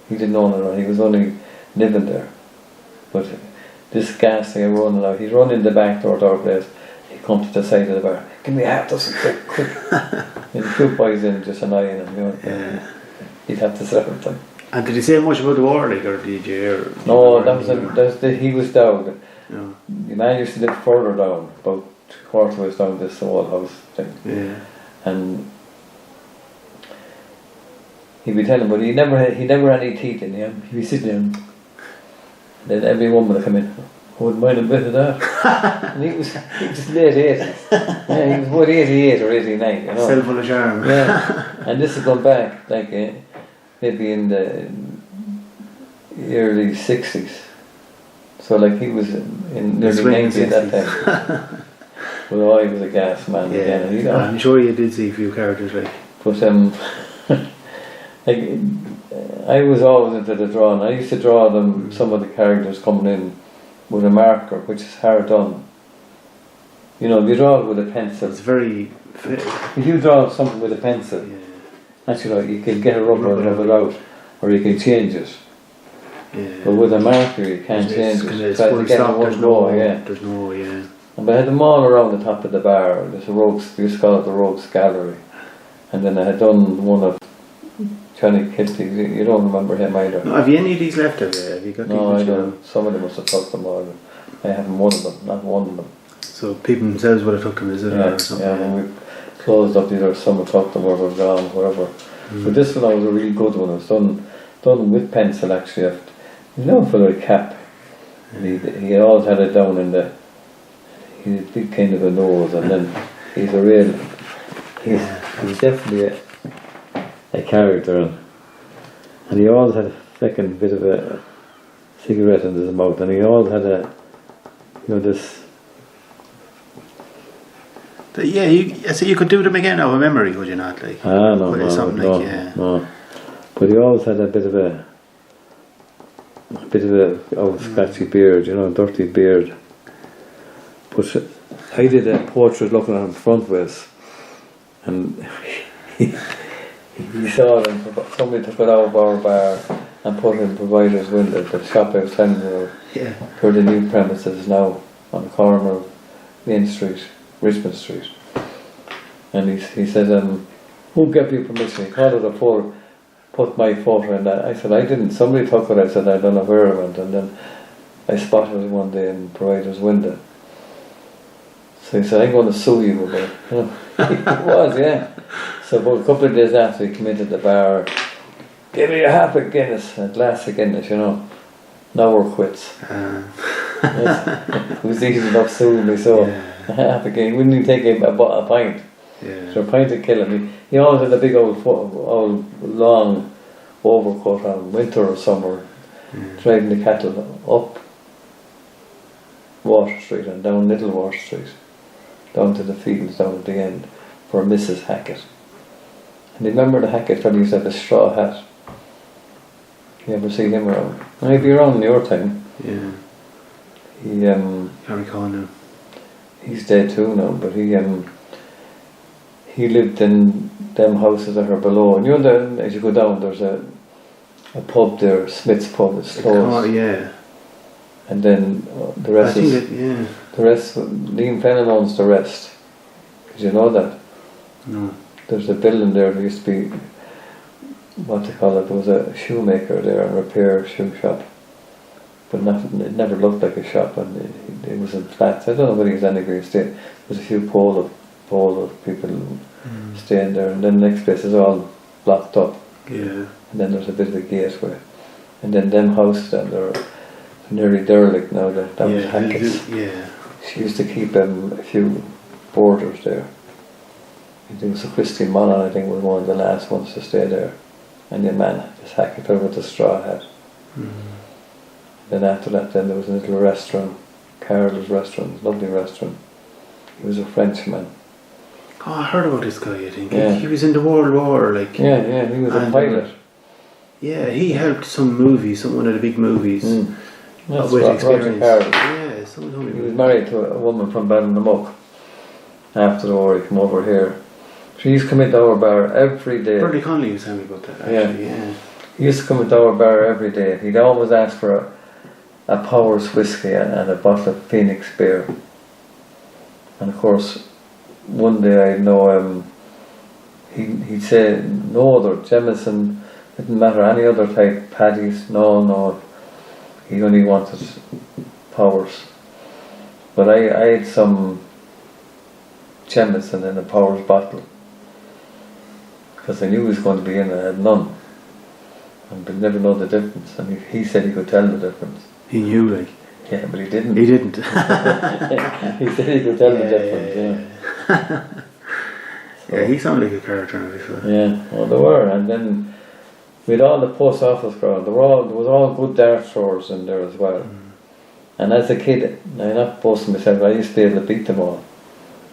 He didn't own it, he was only living there. But this gas thing running out, he'd run in the back door to our place, he'd come to the side of the bar, give me a half dozen, quick. And the two boys in just annoying him, you know. Yeah. He'd have to serve them. And did he say much about the war, like, or did you hear? No, he was down. No. The man used to live further down, about quarterways down this old house thing. Yeah. And he'd be telling, but he never had any teeth in him. He'd be sitting there, and then every woman would come in. I wouldn't mind a bit of that. And he was late 80s. Yeah, he was about 88 or 89, you know. Still full of charm. Yeah. And this has gone back, like maybe in the early 60s. So like he was in nearly 90 at that time. Well, he was a gas man again. You know. I'm sure you did see a few characters, like. But like, I was always into the drawing. I used to draw them, some of the characters coming in with a marker, which is hard done. You know, if you draw it with a pencil, it's very. If you draw something with a pencil, actually, you can get a rubber and rub it out, or you can change it. Yeah. But with a marker, you can't change it. It's full stop. There's no. And I had them all around the top of the bar. There's a rogues. We used to call it the Rogues Gallery. And then I had done one of Johnny Kitty. You don't remember him either. No, have you any of these left? Have you got? No, I don't. Some of them must have took them all. I haven't one of them. Not one of them. So people themselves would have took them, is it? Yeah, or something? yeah. When we closed up, either someone took them or were gone, whatever. But this one was a really good one. It was done with pencil actually. You know, for a cap. And he always had it down in the. He's a big kind of a nose, and then he's definitely a character, and he always had a second bit of a cigarette in his mouth, and he always had this. Yeah, you could do them again out of memory, would you not? Like, no. But he always had a bit of a old scratchy beard, dirty beard. But I did a portrait looking at him front ways, and he saw it, and somebody took it out of our bar and put it in provider's window, the shop outside where the new premises now, on the corner of Main Street, Richmond Street. And he said, who gave you permission? He called it a photo, put my photo in that. I said, I didn't. Somebody took it. I said, I don't know where it went. And then I spotted it one day in provider's window. So he said, I'm going to sue you about it. It was, yeah. So about a couple of days after, he came into the bar, give me a half a Guinness, a glass of Guinness, Now we're quits. It was easy enough suing me, so half a Guinness. He wouldn't even take a pint. Yeah. So a pint would kill him. He always had a big old long overcoat on, winter or summer, driving the cattle up Water Street and down Little Water Street, down to the fields down at the end for Mrs. Hackett. And you remember the Hackett fellow used to have a straw hat? You ever seen him around? Maybe around in your time. Yeah. He I recall now. He's dead too now, but he lived in them houses that are below. And as you go down, there's a pub there, Smith's Pub. It's closed. Oh yeah. And then the rest the rest. Liam Fennan owns the rest. Did you know that? No. There's a building there. There used to be, what they call it, there was a shoemaker there, a repair shoe shop. But it never looked like a shop, and it was in flats. I don't know whether he was anywhere staying. There's a few pole of people staying there, and then the next place is all blocked up. Yeah. And then there's a bit of a gateway. And then them houses, then they're nearly derelict now. That was Hackett's. Yeah. She used to keep a few boarders there. I think it was Christine Mullen, I think, was one of the last ones to stay there. And your man, this Hackett with the straw hat. Then after that, then there was a little restaurant, Carol's restaurant, lovely restaurant. He was a Frenchman. Oh, I heard about this guy, I think. Yeah. He was in the World War, like. Yeah, he was a pilot. Yeah, he helped some movies, one of the big movies. That's with Roger experience. Carroll. Yeah, someone told me. He was married to a woman from Ballinamok. After the war, he came over here. So he used to come into our bar every day. Bertie Connolly was telling me about that, actually, yeah. He used to come into our bar every day. He'd always ask for a Powers whiskey and a bottle of Phoenix beer. And of course, one day I know he'd say no other, Jameson, didn't matter, any other type, Paddy's, no. He only wanted Powers. But I had some Jameson in a Powers bottle, because I knew he was going to be in it. I had none, and but never know the difference. And he said he could tell the difference. He knew, like. Yeah, but he didn't. He didn't. He said he could tell the difference. Yeah. Yeah, he sounded like a character before. Yeah, well, they were, and then we had all the post office crowd. There was all good dart throwers in there as well. And as a kid, I'm not boasting myself, I used to be able to beat them all.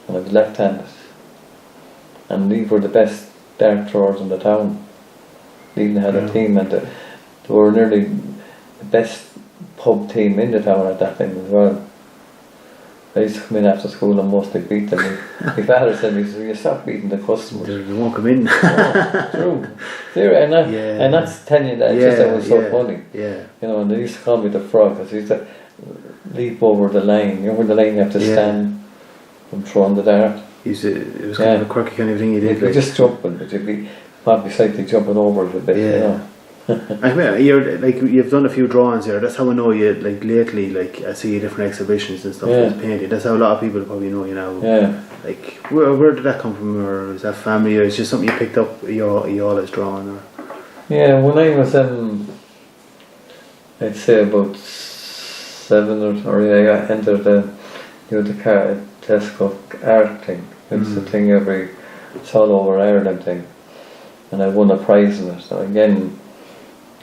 And I was left-handed. And these were the best dart throwers in the town. They even had a team, and they were nearly the best pub team in the town at that time as well. I used to come in after school and mostly beat them. My father said to me, "So you stop beating the customers. They won't come in." True. And that's telling you that, just that was so funny. Yeah. And they used to call me the frog, because I used to leap over the line. You know, where the line you have to stand from throwing the dart. It was kind of a quirky kind of thing you did. You'd just jumping, but you'd be probably slightly jumping over it a bit, I mean, you've done a few drawings here. That's how I know you. Like lately, like I see you different exhibitions and stuff. Like painting. That's how a lot of people probably know you now. Yeah. Like where did that come from, or is that family, or is it just something you picked up? You always drawing, or? Yeah, when I was I'd say about 7 or yeah, I entered the car Tesco art thing. It's the thing it's all over Ireland thing. And I won a prize in it. So again,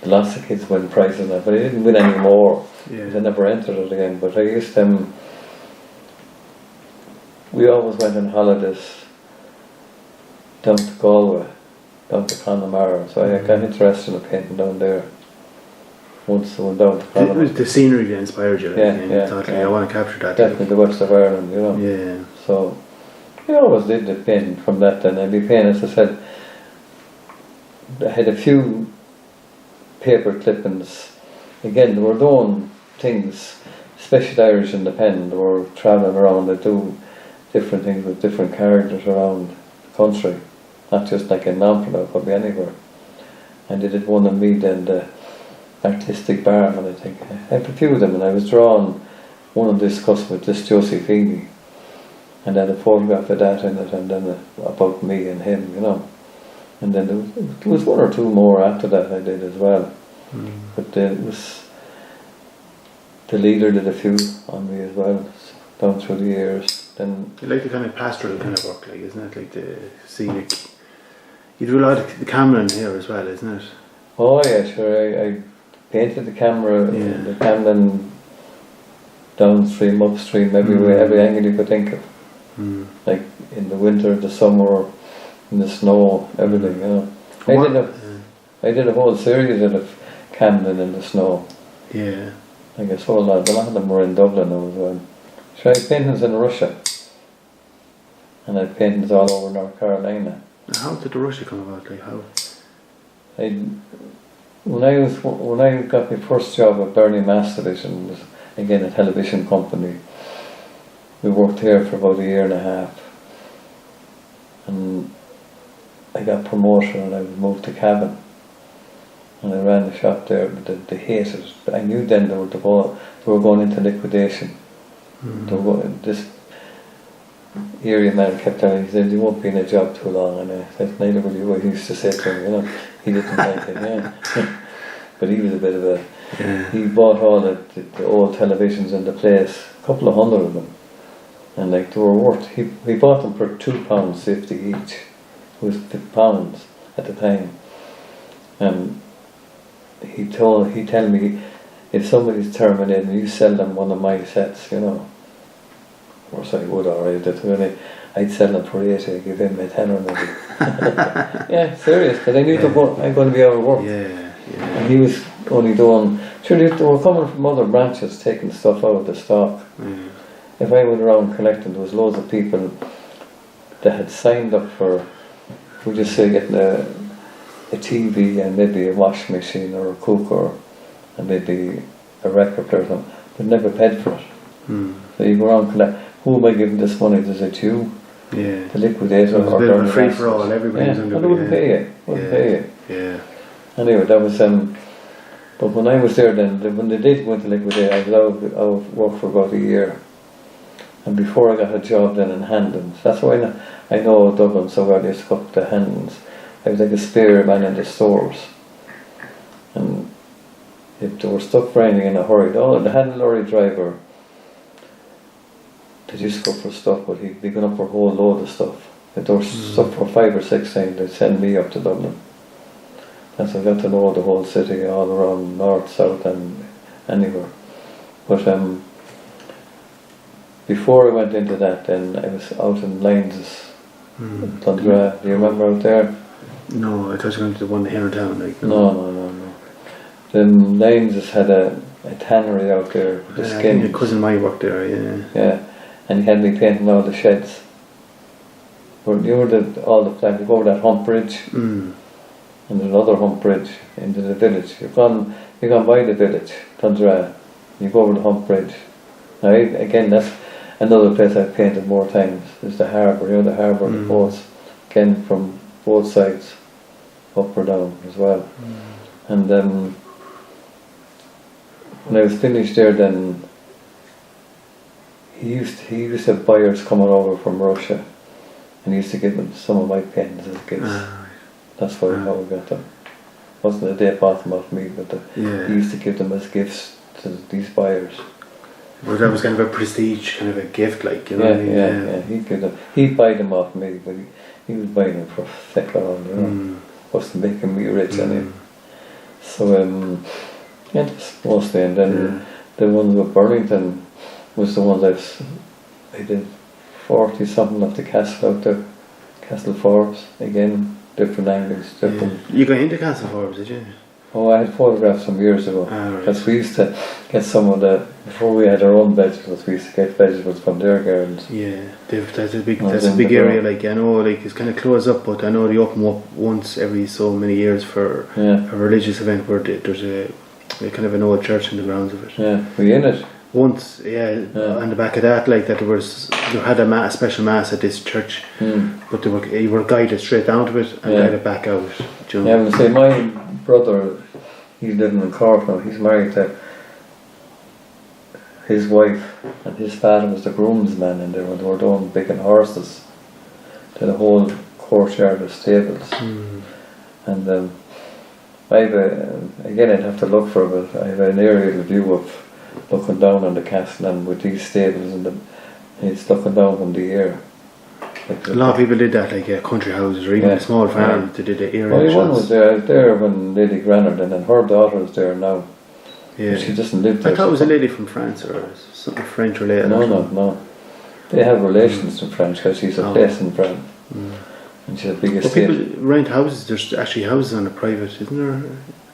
lots of kids win prizes in it, but I didn't win any more. Yeah. I never entered it again. But I used to, we always went on holidays down to Galway, down to Connemara. So I got interested in painting down there. Once I went down to Connemara. It was the scenery that inspired you. Yeah, you yeah, thought, yeah. I want to capture that. Definitely the west of Ireland, you know. Yeah. So I always did the painting from that then. I'd be painting, as I said, I had a few paper clippings. Again, they were doing things, especially the Irish in the pen. They were travelling around, they do different things with different characters around the country. Not just like in Longford, it could be anywhere. And they did one of me then, the artistic barman, I think. I had a few of them, and I was drawing one of this customer, this Josephine, and then a photograph of that in it, and then about me and him, you know. And then there was one or two more after that I did as well. But it was, the leader did a few on me as well, down through the years. Then You like the kind of pastoral kind of work, like, isn't it? Like the scenic. You do a lot of the camera in here as well, isn't it? oh yeah, sure, I painted the camera, Yeah. the Camden downstream, upstream, everywhere, every angle you could think of. Like in the winter, the summer, in the snow, everything, you know. I did a whole series of Camden in the snow. Yeah. I guess a lot of them were in Dublin now as well. So I had paintings in Russia, and I had paintings all over North Carolina. How did the Russia come about? Like how? When I got my first job at Bernie Mass Television, was again a television company. We worked here for about a year and a half, and I got promoted and I moved to Cavan, and I ran the shop there. But they hated it. I knew then they were going into liquidation. This area man kept telling me, he said, "You won't be in a job too long," and I said, "Neither will you." I used to say to him, you know, he didn't like it, yeah. But he was a bit of a. Yeah. He bought all the old televisions in the place, a couple of hundred of them, and like they were worth. He bought them for £2.50 each. It was £50 at the time, and he tell me, if somebody's terminated, you sell them one of my sets, you know. Of course I would, alright. I'd sell them for 80, I'd give him a tenner maybe. Yeah, serious, because I knew I'm going to be out of work. Yeah. And he was only doing, sure, they were coming from other branches taking stuff out of the stock. If I went around collecting, there was loads of people that had signed up for, we'll just say, getting a TV and maybe a washing machine or a cooker and maybe a record player or something, but never paid for it. So you go around collect, who am I giving this money to? Is it you? Yeah. The liquidator? So it was a bit of a free for all, everybody's and under they wouldn't pay you. Wouldn't pay you. Yeah. Anyway, that was but when I was there then, when they did go into liquidate, I was out of work for about a year. And before I got a job then in Handons, that's why I know Dublin so well. I used to go up to Handons. I was like a spare man in the stores. And if they were stuck for anything in a hurry, they had a lorry driver that used to go for stuff, but he'd be going up for a whole load of stuff. If they were stuck for 5 or 6 things, they'd send me up to Dublin. And so I got to know the whole city, all around north, south and anywhere. But before I went into that then, I was out in Lyons, Dundra. Do you remember out there? No, I thought you were going to the one here in town. Like, No. Then Lyons had a tannery out there with the I think skins. your cousin might work there, Yeah, and he had me painting all the sheds. But you were all the flags, you go over that hump bridge. And there's another hump bridge into the village. You've gone by the village, Dundra. You go over the hump bridge. Now again, that's another place I've painted more times. Is the harbour, the harbour, the boats, again from both sides, up or down as well. And when I was finished there, then he used to have buyers coming over from Russia, and he used to give them some of my paintings as gifts. That's how we got them. Wasn't that they bought them off me, but he used to give them as gifts to these buyers. Well, that was kind of a prestige, kind of a gift, like, you know Yeah, what I mean? yeah. He'd buy them off me, but he was buying them for feckle on, you know. Wasn't making me rich anyway. So, yeah, that's mostly. And then the ones with Burlington was the ones I did 40 something of the castle out there. Castle Forbes, again, different angles, different. Yeah. You got into Castle Forbes, did you? Oh, I had photographed some years ago. Right. Because we used to get some of before we had our own vegetables, we used to get vegetables from their gardens. Yeah, that's a big area, like, I know, like, it's kind of closed up, but I know they open up once every so many years for a religious event where there's a kind of an old church in the grounds of it. Yeah, were you in it? Once, on the back of that, like, that they had a special mass at this church, but you were guided straight down to it and guided back out. You know? Yeah, well, say my brother, he's living in Cork now. He's married to his wife, and his father was the groomsman, and they were doing big horses to the whole courtyard of stables. And I have again, I'd have to look for it, but I have an aerial view of looking down on the castle, and with these stables, and it's looking down from the air. Like a lot of people did that, like country houses or even small farms. They did the aerial shots. One was there when Lady Granard, and then her daughter is there now. Yeah, she doesn't live there. I thought it was a lady from France or something French related. No. They have relations in France because she's a place in France, and she's a big estate. People rent houses. There's actually houses on the private, isn't there?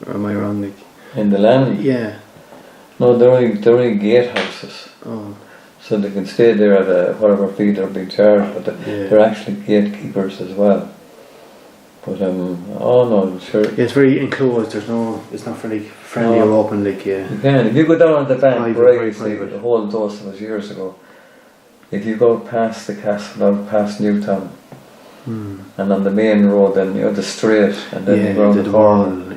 Or am I wrong? Like in the land? Yeah. No, they're only gatehouses. Oh. So they can stay there at whatever fee they're being charged, but they're actually gatekeepers as well. But no, sure. Yeah, it's very enclosed. It's not very friendly or open, like You can if you go down on the bank, very the whole dose was years ago. If you go past the castle, out past Newtown, and on the main road, then the straight, and then you go around the corner.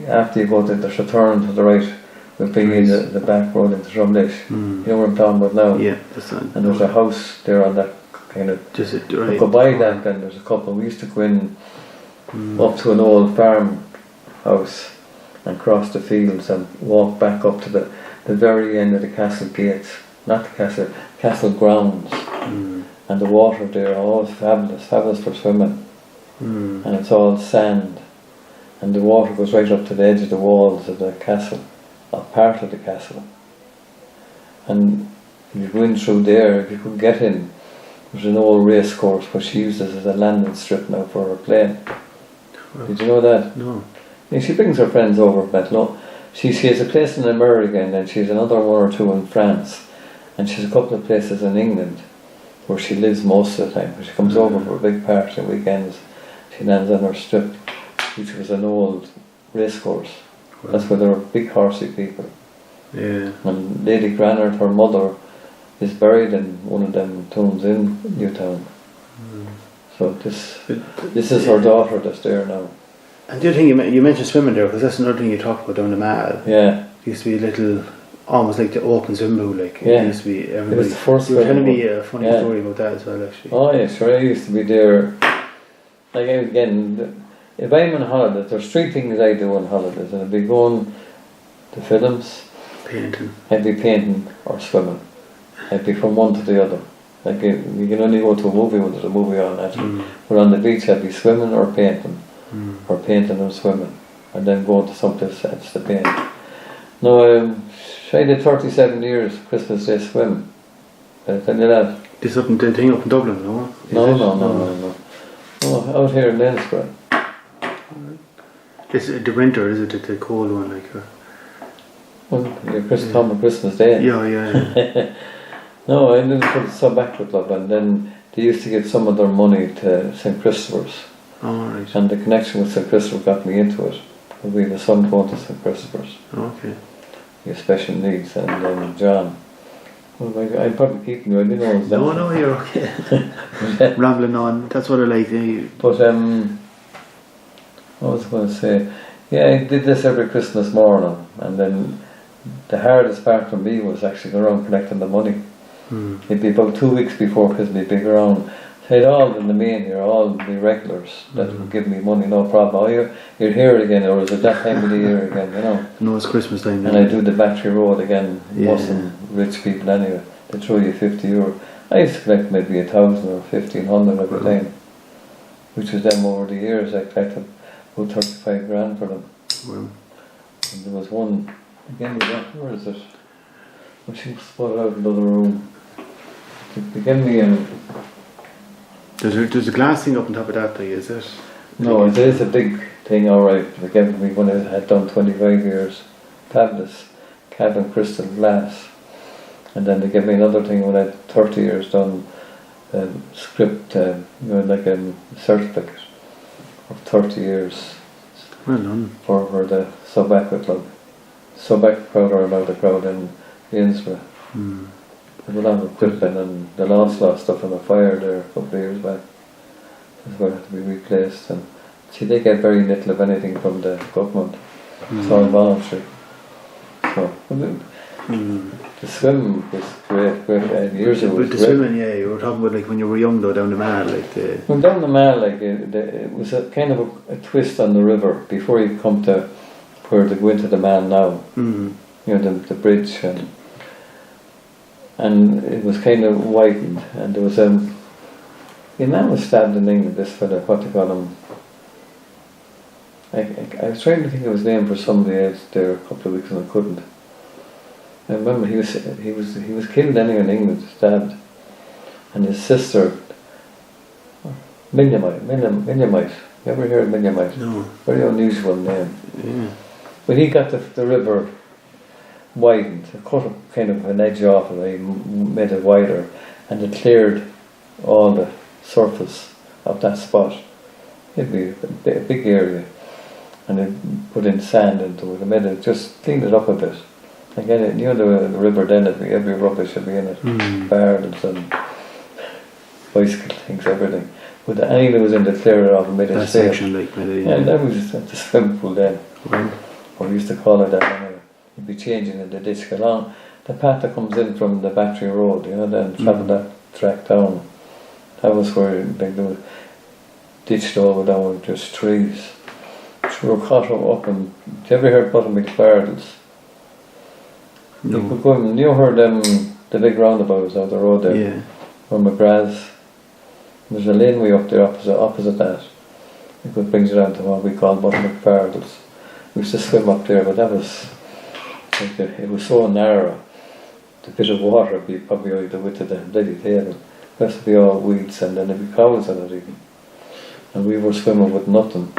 After you go there's a turn to the right. We'll bring in the back road into Drumlish. You know where I'm talking about now? Yeah, that's not. And there's a house there on that kind of. You go by that, then there's a couple. We used to go in up to an old farm house and cross the fields and walk back up to the very end of the castle gates. Not the castle grounds. And the water there, all fabulous for swimming. And it's all sand. And the water goes right up to the edge of the walls of the castle. Part of the castle, and if you go in through there, if you could get in, there's an old race course which she uses as a landing strip now for her plane. Well, did you know that? No. Yeah, she brings her friends over, but no, she has a place in America, and then she has another one or two in France, and she has a couple of places in England where she lives most of the time. She comes over for a big party at weekends. She lands on her strip, which was an old race course. That's where they were big horsey people. Yeah. And Lady Granard, her mother, is buried in one of them tombs in Newtown. So this is her daughter that's there now. And the other thing you mentioned swimming there, because that's another thing you talked about down the Mall. Yeah. It used to be a little, almost like the open swimming pool, like it used to be everybody. It was the first. There was going to be a funny story about that as well, actually. Oh yeah, sure. I used to be there. Like again. If I'm on holidays, there's three things I do on holidays, and I'd be going to films, painting. I'd be painting or swimming. I'd be from one to the other. Like you can only go to a movie when there's a movie on that. But on the beach, I'd be swimming or painting, or painting and swimming, and then going to someplace else to paint. No, I did 37 years Christmas Day swim. Did I tell you that? This up in the thing up in Dublin, no? No. Oh, out here in Leinster. This the winter, is it the cold one, like? Well, Christmas Day. Yeah. No, I didn't put the Sabbatical Club, and then they used to give some of their money to St. Christopher's. Oh, right. And the connection with St. Christopher got me into it. We have a son going to St. Christopher's. Okay. He has special needs, and then John. Well, I'm probably keeping you. I didn't know it was that. No, you're okay. Rambling on. That's what I like. But what was I going to say? Yeah, I did this every Christmas morning, and then the hardest part for me was actually going around collecting the money. It'd be about 2 weeks before Christmas, we'd be around They'd all in the main here, all the regulars that would give me money, no problem. Oh, you're here again, or is it that time of the year again, you know? No, it's Christmas time. And I do the Battery Road again, wasn't rich people anyway. They throw you €50. I used to collect maybe 1,000 or 1,500 every time, which was them over the years. I collected about 35 grand for them. Well. And there was one, again, where is it? Well, she spotted out another room. They gave me There's a glass thing up on top of that thing, is it? No, it is a big thing, alright. They gave me when I had done 25 years, tablets, cabin crystal glass. And then they gave me another thing when I had 30 years done, script, like a certificate of 30 years. Well done. For the sub-aqua club. Sub-aqua crowd are about the crowd in Innsbruck. There's a lot of equipment and the lost stuff on the fire there a couple of years back. It's going to have to be replaced. And see, they get very little of anything from the government. It's all voluntary. So, the swim was great years ago. With the swimming, yeah, you were talking about like when you were young though, down the Mall, like the... Well, down the Mall, like it was a kind of a twist on the river before you come to where they go into the Mall now. You know, the bridge and it was kind of widened, and there was a man was stabbed in England, this fella, what they call him. I was trying to think of his name for somebody else there a couple of weeks and I couldn't. I remember he was killed anyway in England, stabbed, and his sister, Miniamite. You ever heard of Miniamite? No. Very unusual name. Yeah. But he got the river widened, cut kind of an edge off it, he made it wider, and it cleared all the surface of that spot. It'd be a big area, and they put in sand into it, and made it, just cleaned it up a bit. Again, you know the river then, every rubbish would be in it, barrels and bicycle things, everything. But anything that was in the clear it off and made it safe. Section, like, yeah, that was at the swimming pool then, or we used to call it that anyway. You'd be changing in the ditch along the path that comes in from the Battery Road, you know, then travel that track down. That was where they were ditched over down with just trees. We were caught up and have you ever heard Buttermilk Gardens? No. You could go in, you heard the big roundabouts out the road there. Yeah. Or McGrath's. There's a laneway up there opposite that. It brings you down to what we call Buttermilk Gardens. We used to swim up there, but that was like it was so narrow. The bit of water would be probably like the width of the bloody table. The rest would be all weeds, and then there'd be cows in it even. And we were swimming with nothing,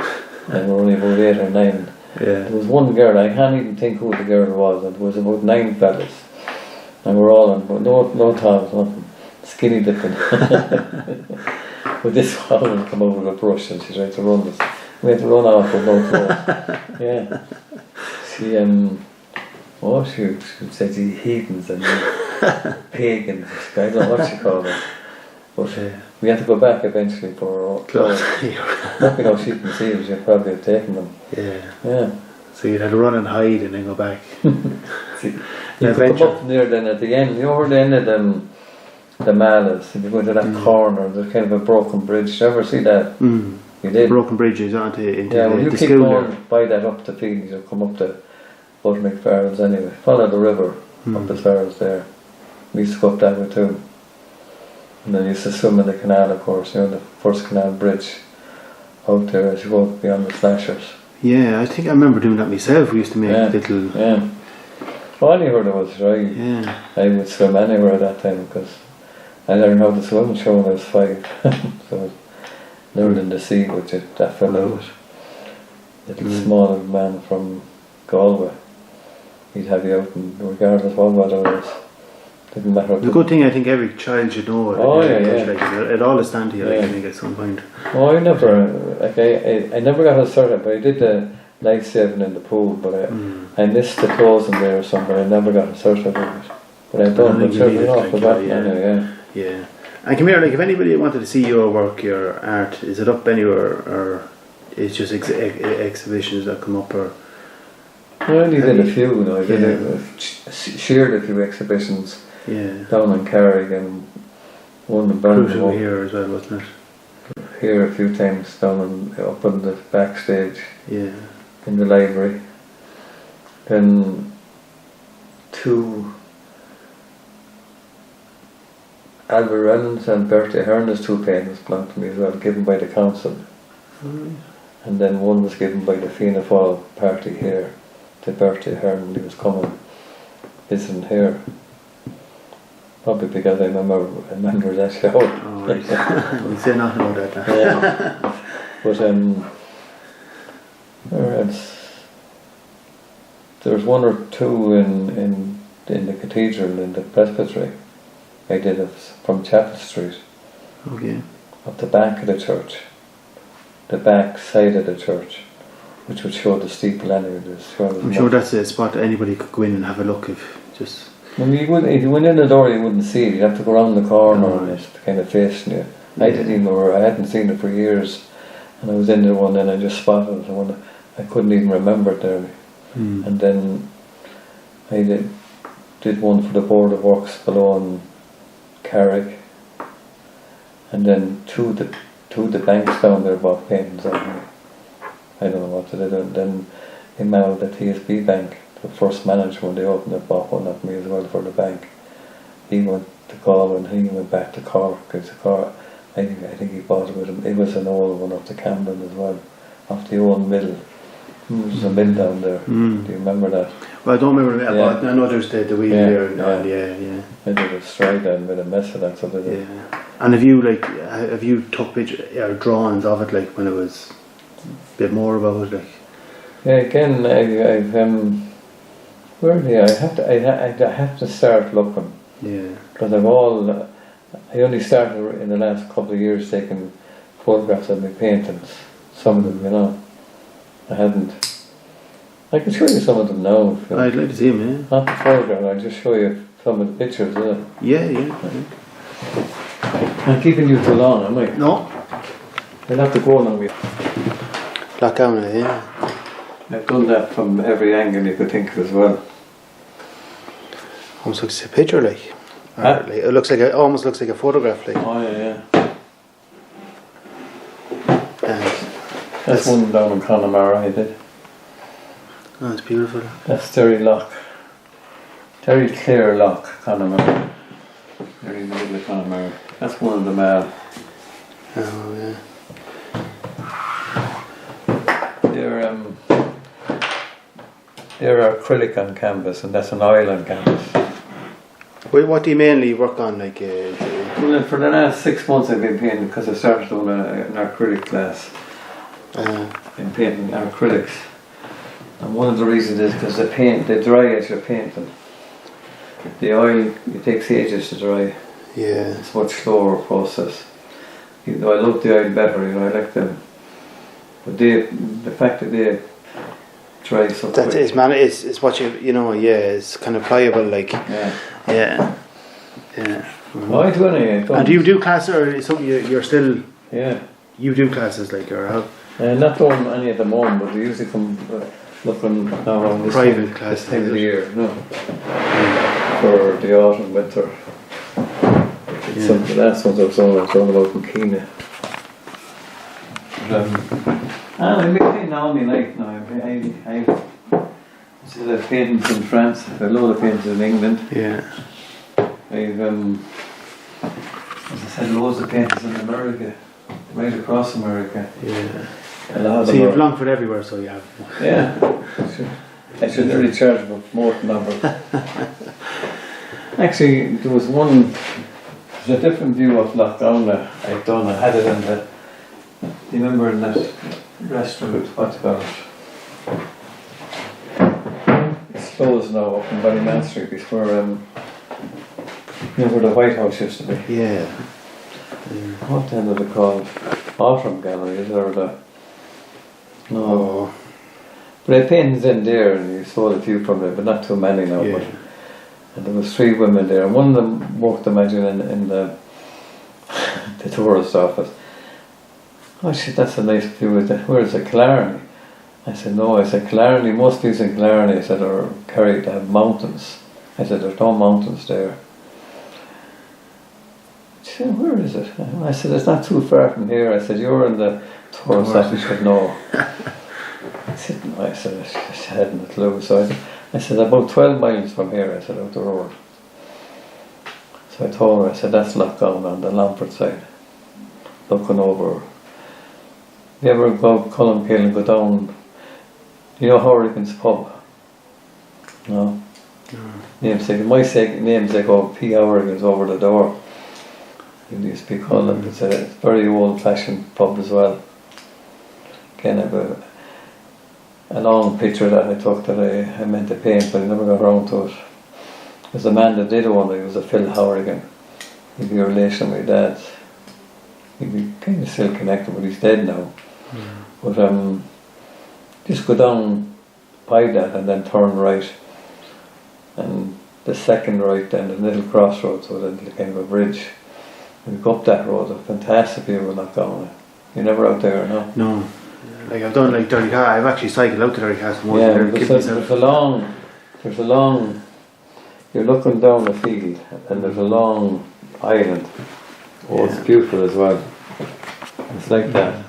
and we were only about 8 or 9. Yeah. There was one girl, I can't even think who the girl was, and there was about 9 fellas. And we're all on, but no tops, nothing. Skinny dipping. But this woman would come over with a brush and she tried to run us. We had to run off with no clothes. Yeah. She said the heathens and pagans, I don't know what she called them. But we had to go back eventually for our clothes. Not because she can see it, she'd probably have taken them. Yeah. So you'd have to run and hide and then go back. See, you could come up near then at the end, you know where the end of the Mall is, if you go into that corner, there's kind of a broken bridge. Did you ever see that? You did? Broken bridges into well, you the keep school going there. by that up the fields, you'll come up to Buttermilk Farrells anyway. Follow the river up as far as there. We used to go up that way too. And then you used to swim in the canal, of course, you know, the first canal bridge out there as you go beyond the slashers. Yeah, I think I remember doing that myself. We used to make little... Yeah. Well, anywhere there was, right? Yeah. I would swim anywhere at that time because I learned how to swim and show when I was 5. So I learned in the sea, but that fell out. Little small man from Galway. He'd have you out, and regardless of what weather it was. Didn't matter. The good thing, I think every child should know it. Oh, Like, it all stand to you, like, I think, at some point. Oh, I never got a cert, but I did the life saving in the pool, but I missed the closing there or something. I never got a certificate. But I've done the certificate anyway. Yeah. And come here, like, if anybody wanted to see your work, your art, is it up anywhere, or it's just exhibitions that come up, or? I only did a few, you know. I did shared a few exhibitions down in Carrick and One in Crucial Birmingham. here as well, wasn't it? Here a few times, down up on the backstage. Yeah. In the library. Then 2 Albert Reynolds and Bertie Ahern's 2 paintings belonged to me as well, given by the council. And then one was given by the Fianna Fáil party here to Bertie Ahern when he was coming visiting here. Probably because I remember that show. Oh, right. We say nothing about that now. Yeah. But there's 1 or 2 in the cathedral, in the presbytery. I did it from Chapel Street. Okay. At the back of the church. The back side of the church, which would show the steeple anyway. I'm sure that's a spot anybody could go in and have a look if just... Well, if you went in the door you wouldn't see it, you'd have to go around the corner and it's kind of facing you. I didn't even know, I hadn't seen it for years, and I was in there one day and I just spotted it, and I couldn't even remember it there. And then I did one for the Board of Works below in Carrick, and then two of the banks down there bought paintings on me. I don't know what they did. And then in Mal, the TSB bank, the first manager when they opened it, bought one of me as well for the bank. He went to Galway and he went back to Cork. I think he bought it with him. It was an old one up to Camden as well, off the old mill. There's a mill down there. Do you remember that? Well, I don't remember that, but I know there's the wheel there. Yeah. I did a stride and made a mess of that. So And have you took pictures or drawings of it, like when it was a bit more about it, like? Yeah, again, I've I have to start looking. Yeah. Because I only started in the last couple of years taking photographs of my paintings. Some of them, I hadn't. I can show you some of them now. I'd like to see them, yeah. Not the photograph, I'll just show you some of the pictures. Yeah. I'm keeping you too long, am I? No. I'll have to go now. Lock down, yeah. I've done that from every angle you could think of as well. Almost looks like a picture, like. It almost looks like a photograph, like. Oh yeah. And that's one down in Connemara I did. Oh, it's beautiful. That's Derry Loch. Derry Clear Loch, Connemara. Very in the middle of Connemara. That's one of the male. Oh yeah. They're acrylic on canvas, and that's an oil on canvas. Wait, what do you mainly work on, like? Well, for the last 6 months I've been painting, because I started doing an acrylic class. In painting acrylics. And one of the reasons is because they dry as you're painting. The oil, it takes ages to dry. Yeah. It's a much slower process. Even though I love the oil better, I like them. But the fact that they dry so quick. That is, man, it's what it's kind of pliable, like. Yeah. Oh, I do anyway. And do you do classes, or is something you're still? Yeah. You do classes, like, or how? Not doing any at the moment, but they usually come looking now on this private time, class this time of the year, for the autumn, winter. Some of the last ones I've done about in Keena. I've been painting all my life now. I've paintings in France, I've a load of paintings in England. Yeah. I've, as I said, loads of paintings in America, right across America. Yeah. A lot of so you've Longford everywhere, so you have. Yeah. I should really charge about more than that. Actually, there's a different view of Lochdown that I've done. I had it in do you remember in that restaurant, what's it called? It's closed now up in Ballyman Street. It's where where the White House used to be. Yeah. What the hell is it called? Autumn Gallery, is there the... No. But I paintings in there, and you saw a few from there, but not too many now. Yeah. And there was 3 women there, and one of them worked, imagine, in the tourist office. Oh shit, that's a nice view. Where is it, Killarney? I said, no. I said, Killarney, most views in Killarney, I said, are carried to have mountains. I said, there's no mountains there. said, where is it? I said, it's not too far from here. I said, you're in the tourist office. He said, no. I said, no. I said, I hadn't a clue. So I said, about 12 miles from here. I said, out the road. So I told her, I said, that's Lochgown on the Longford side, looking over. You ever go up Columkill and go down, you know Hourican's pub? No? Namesake, my namesake of P. Hourican's over the door. It used to be called it. It's a very old fashioned pub as well. Again, I have a long picture that I took that I meant to paint, but I never got around to it. There's a man that did one, he was a Phil Hourican. He'd be a relation with my dad. He'd be kind of still connected, but he's dead now. But just go down by that and then turn right. And the second right, then the little crossroads with a kind of a bridge. And we go up that road, a fantastic view of Lochgown. You're never out there, no? No. Like I've done like Derry Castle. I've actually cycled out to Derry Castle once. Yeah, there's a long, you're looking down the field and there's a long island. Oh, it's beautiful as well. It's like that.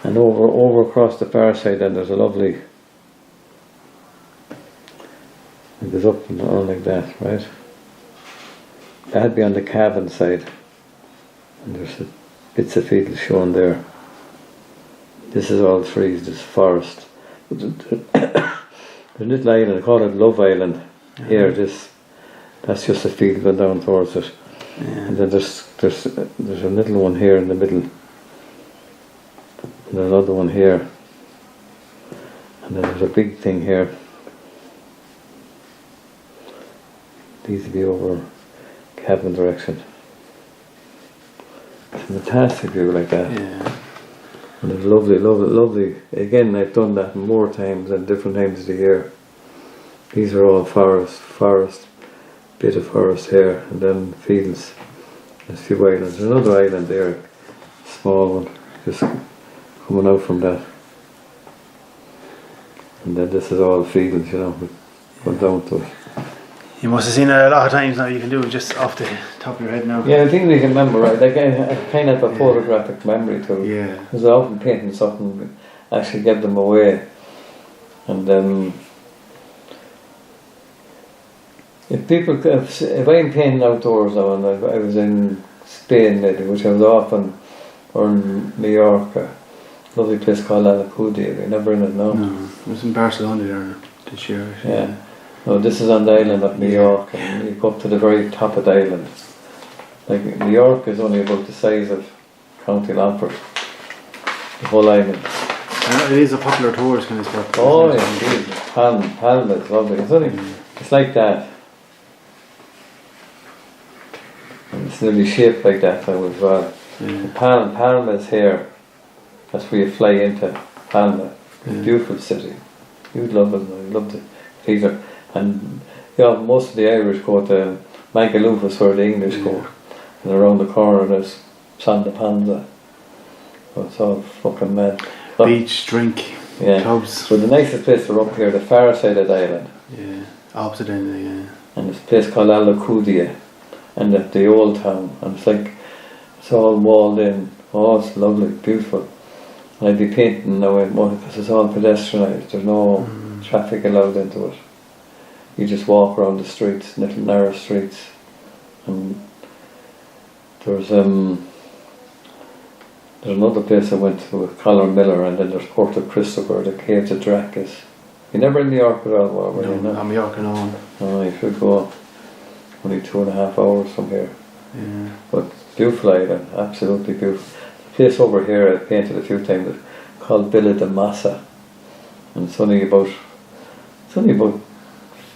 And over across the far side then there's a lovely, it goes up and on like that, right? That'd be on the Cavan side. And there's bits of field shown there. This is all trees, this forest. There's a little island, I call it Love Island. Here, that's just a field going down towards it. And then there's a little one here in the middle. And another one here. And then there's a big thing here. These will be over Cavan direction. It's a fantastic view like that. Yeah. And it's lovely, lovely, lovely. Again, I've done that more times and different times of the year. These are all forest, bit of forest here, and then fields. There's a few islands. There's another island there, small one, just coming out from that. And then this is all fields, you know, going down to it. You must have seen it a lot of times now. You can do it just off the top of your head now. Yeah, I think we can remember, right? Like I kind of have a photographic memory too. Yeah. Because I often painting something, actually give them away. And if I'm painting outdoors now, and I was in Spain maybe, which I was often, or in Mallorca, lovely place called Alacudia. We're never in it now. No, it was in Barcelona there this year. Yeah. No, this is on the island of Mallorca, and you go up to the very top of the island. Like Mallorca is only about the size of County Longford, the whole island. And it is a popular tourist kind of spot. Oh yeah, indeed. Palma is lovely. It's like that. And it's nearly shaped like that now as well. Yeah. Palma is here. That's where you fly into Palma. It's a beautiful city. You'd love it. I'd love to feature. And yeah, most of the Irish go to Magaluf, where the English go. And around the corner there's Santa Panza. So it's all fucking mad. But, beach, drink, clubs. So the nicest place are up here, the far side of the island. Yeah, opposite end of the, And there's a place called Alacudia, and the old town. And it's all walled in. Oh, it's lovely, beautiful. And I'd be painting now because it's all pedestrianised. There's no traffic allowed into it. You just walk around the streets, little narrow streets. And there's another place I went to with Collar Miller, and then there's Porto Cristo where the Caves of Drac is. You're never in New York at all, were you? No, I'm Mallorca now. Oh, you should go. Only 2.5 hours from here. Yeah. But beautiful island, absolutely beautiful. The place over here I painted a few times called Villa de Massa, and it's only about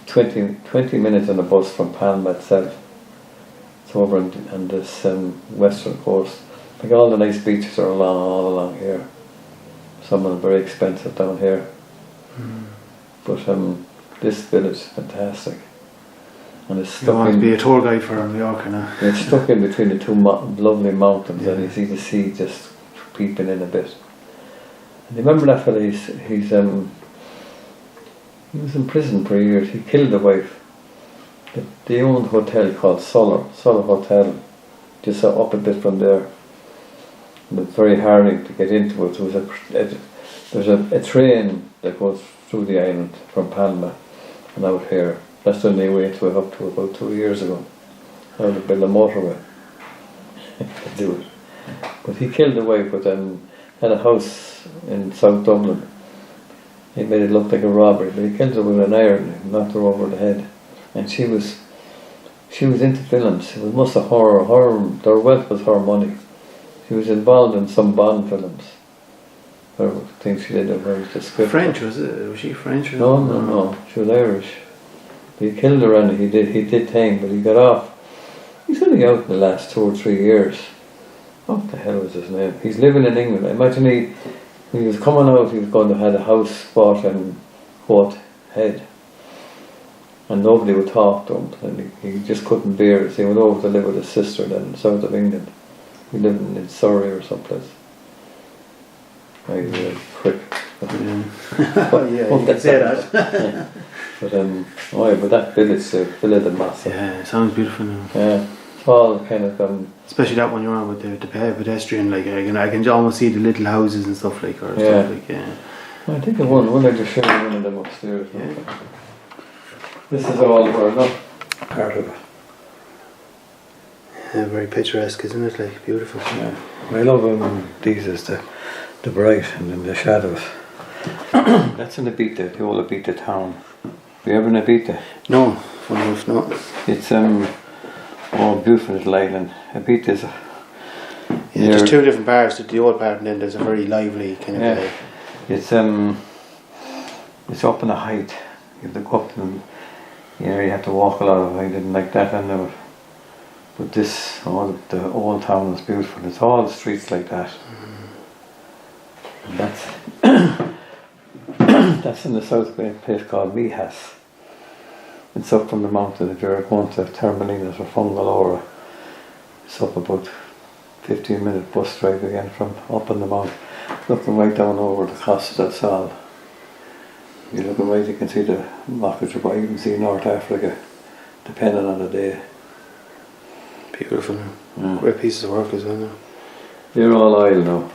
20 minutes on the bus from Palma itself. It's over on this western coast. Like all the nice beaches are all along here. Some of them very expensive down here. But this village is fantastic. And it's stuck you want to be a tour guide for Mallorca now. It's stuck in between the two lovely mountains, and you see the sea just peeping in a bit. And you remember that fella? He was in prison for years. He killed the wife. They owned a hotel called Suller Hotel just up a bit from there. And it's very harrowing to get into it. There's a train that goes through the island from Palma and out here. That's the only way to it up to about 2 years ago. Now they build a motorway to do it. But he killed the wife, but then had a house in South Dublin. He made it look like a robbery, but he killed her with an iron and knocked her over the head. And she was into films. It was most of their wealth was her money. She was involved in some Bond films. Or things she did where was the script. French, was it? Was she French? Or No. She was Irish. But he killed her and he did time, but he got off. He's only out in the last 2 or 3 years. What the hell was his name? He's living in England. I imagine when he was coming out, he was going to have a house bought in Court Head. And nobody would talk to him. And he just couldn't bear it. So he went over to live with his sister then in the south of England. He lived in Surrey or someplace. He's a prick. Yeah, you can say that. Yeah. But that village, the Villa de Massa. Yeah, it sounds beautiful now. Yeah, it's all kind of especially that one you're on with the pedestrian, like I can almost see the little houses and stuff like, or yeah. stuff like, yeah. I think the one I just showed you one of them upstairs. Yeah. This is all not part of it. Yeah, very picturesque, isn't it? Like beautiful. Yeah, I love these is the bright and then the shadows. That's in Ibiza, the old Ibiza town. Have you ever been in Ibiza? No, funny enough, no. It's beautiful little island. Ibiza is there's 2 different parts. The old part and then there's a very lively kind of. It's up in a height. You have to go up and you have to walk a lot. I didn't like that I never. But the old town is beautiful. It's all the streets like that. And that's in the south of a place called Mijas. It's up from the mountain. If you're going to Termalinas or Fungalora, it's up about 15-minute bus drive again from up on the mountain. Looking right down over the Costa del Sol. You're looking right, you can see the Makajuba, you can see North Africa, depending on the day. Beautiful. Great pieces of work as well now. They're all oil now.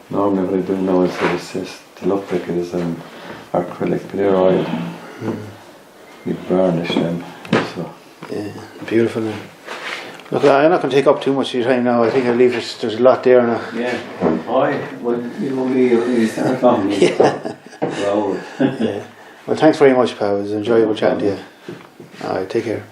Normally what I do now is just to look like it is acrylic, but they're oil. You burnish them. So. Yeah, beautiful now. Look, I'm not going to take up too much of your time now. I think I'll leave it. There's a lot there now. Yeah. You start on me. Yeah. Yeah. Well, thanks very much, pal. It was enjoyable chatting to you. Alright, take care.